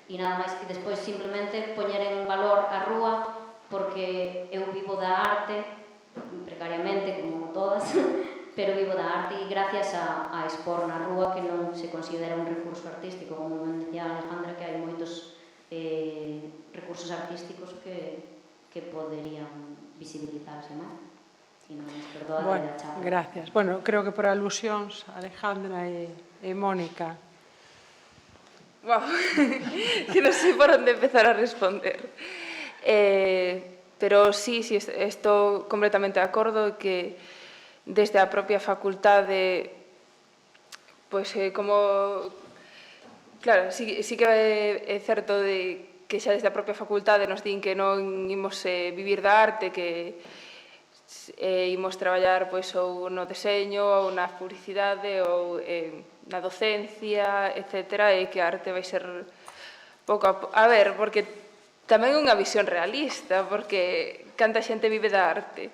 E nada máis que despois simplemente poñer en valor a rúa, porque eu vivo da arte, precariamente, como todas, pero vivo da arte e gracias a expor na rúa, que non se considera un recurso artístico, como me decía Alejandra, que hai moitos recursos artísticos que poderían visibilizarse máis. Bueno, gracias. Bueno, creo que por alusións, Alejandra e Mónica, Wow, que non sei por onde empezar a responder. Pero sí, estou completamente de acordo que desde a propia facultade, pois como... Claro, sí que é certo que xa desde a propia facultade nos din que non imos vivir da arte, que imos traballar pois ou no deseño, ou na publicidade, ou na docencia, etc. E que a arte vai ser pouco a ver, porque tamén é unha visión realista, porque canta xente vive da arte,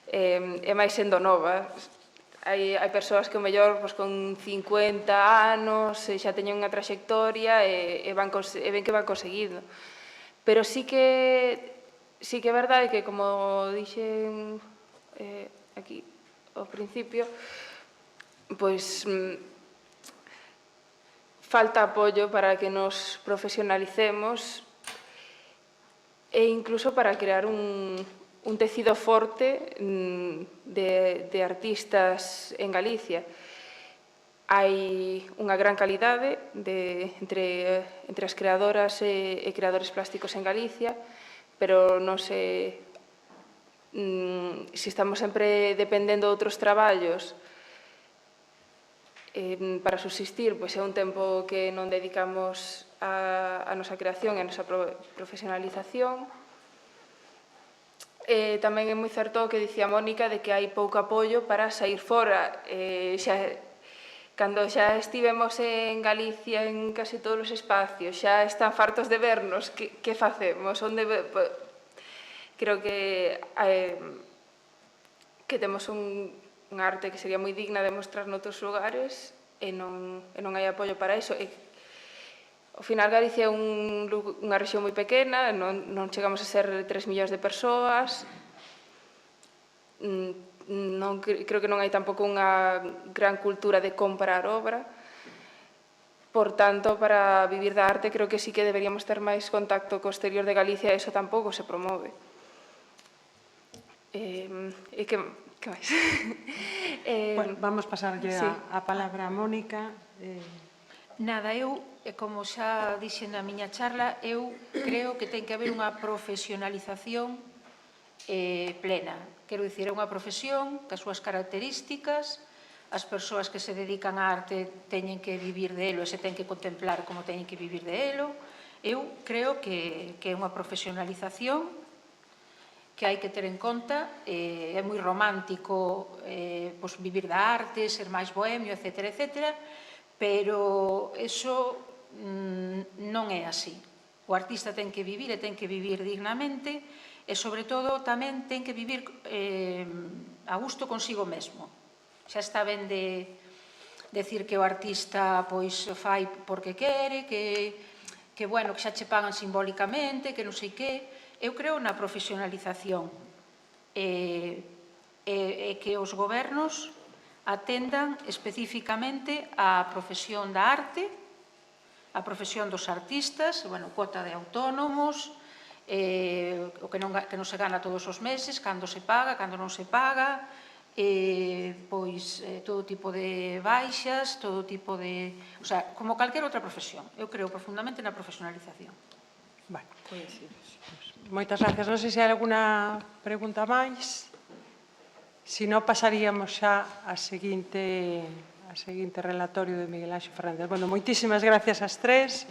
e máis sendo nova. Hai persoas que, o mellor, con 50 anos xa teñen unha trayectoria e ven que van conseguindo. Pero sí que é verdade que, como dixen aquí ao principio, pois falta apoio para que nos profesionalicemos e incluso para crear un tecido forte de artistas en Galicia. Hai unha gran calidade entre as creadoras e creadores plásticos en Galicia, pero non sei se estamos sempre dependendo de outros traballos para subsistir, pois é un tempo que non dedicamos a nosa creación e a nosa profesionalización. Tamén é moi certo o que dicía Mónica de que hai pouco apoio para sair fora. Cando xa estivemos en Galicia en case todos os espacios, xa están fartos de vernos, que facemos? Creo que temos unha arte que sería moi digna de mostrar noutros lugares e non hai apoio para iso. Ao final, Galicia é unha rexión moi pequena, non chegamos a ser 3 millóns de persoas. Creo que non hai tampouco unha gran cultura de comprar obra. Por tanto, para vivir da arte, creo que sí que deberíamos ter máis contacto co exterior de Galicia e iso tampouco se promove. E que máis? Vamos pasarlle a palabra a Mónica. Nada, como xa dixen na miña charla, eu creo que ten que haber unha profesionalización plena. Quero dicir, é unha profesión que as súas características, as persoas que se dedican á arte teñen que vivir de elo e se ten que contemplar como teñen que vivir de elo. Eu creo que é unha profesionalización que hai que ter en conta. É moi romántico vivir da arte, ser máis bohemio, etc., etc., pero eso non é así. O artista ten que vivir e ten que vivir dignamente e, sobre todo, tamén ten que vivir a gusto consigo mesmo. Xa está ben de decir que o artista fai porque quere, que xa che pagan simbólicamente, que non sei que. Eu creo na profesionalización e que os gobernos atendan especificamente á profesión da arte, a profesión dos artistas, cuota de autónomos, o que non se gana todos os meses, cando se paga, cando non se paga, todo tipo de baixas, todo tipo de... O sea, como calquera outra profesión. Eu creo profundamente na profesionalización. Moitas gracias. Non sei se hai alguna pregunta máis. Se non, pasaríamos xa a seguinte relatorio de Miguel Anxo Fernández. Moitísimas gracias ás tres.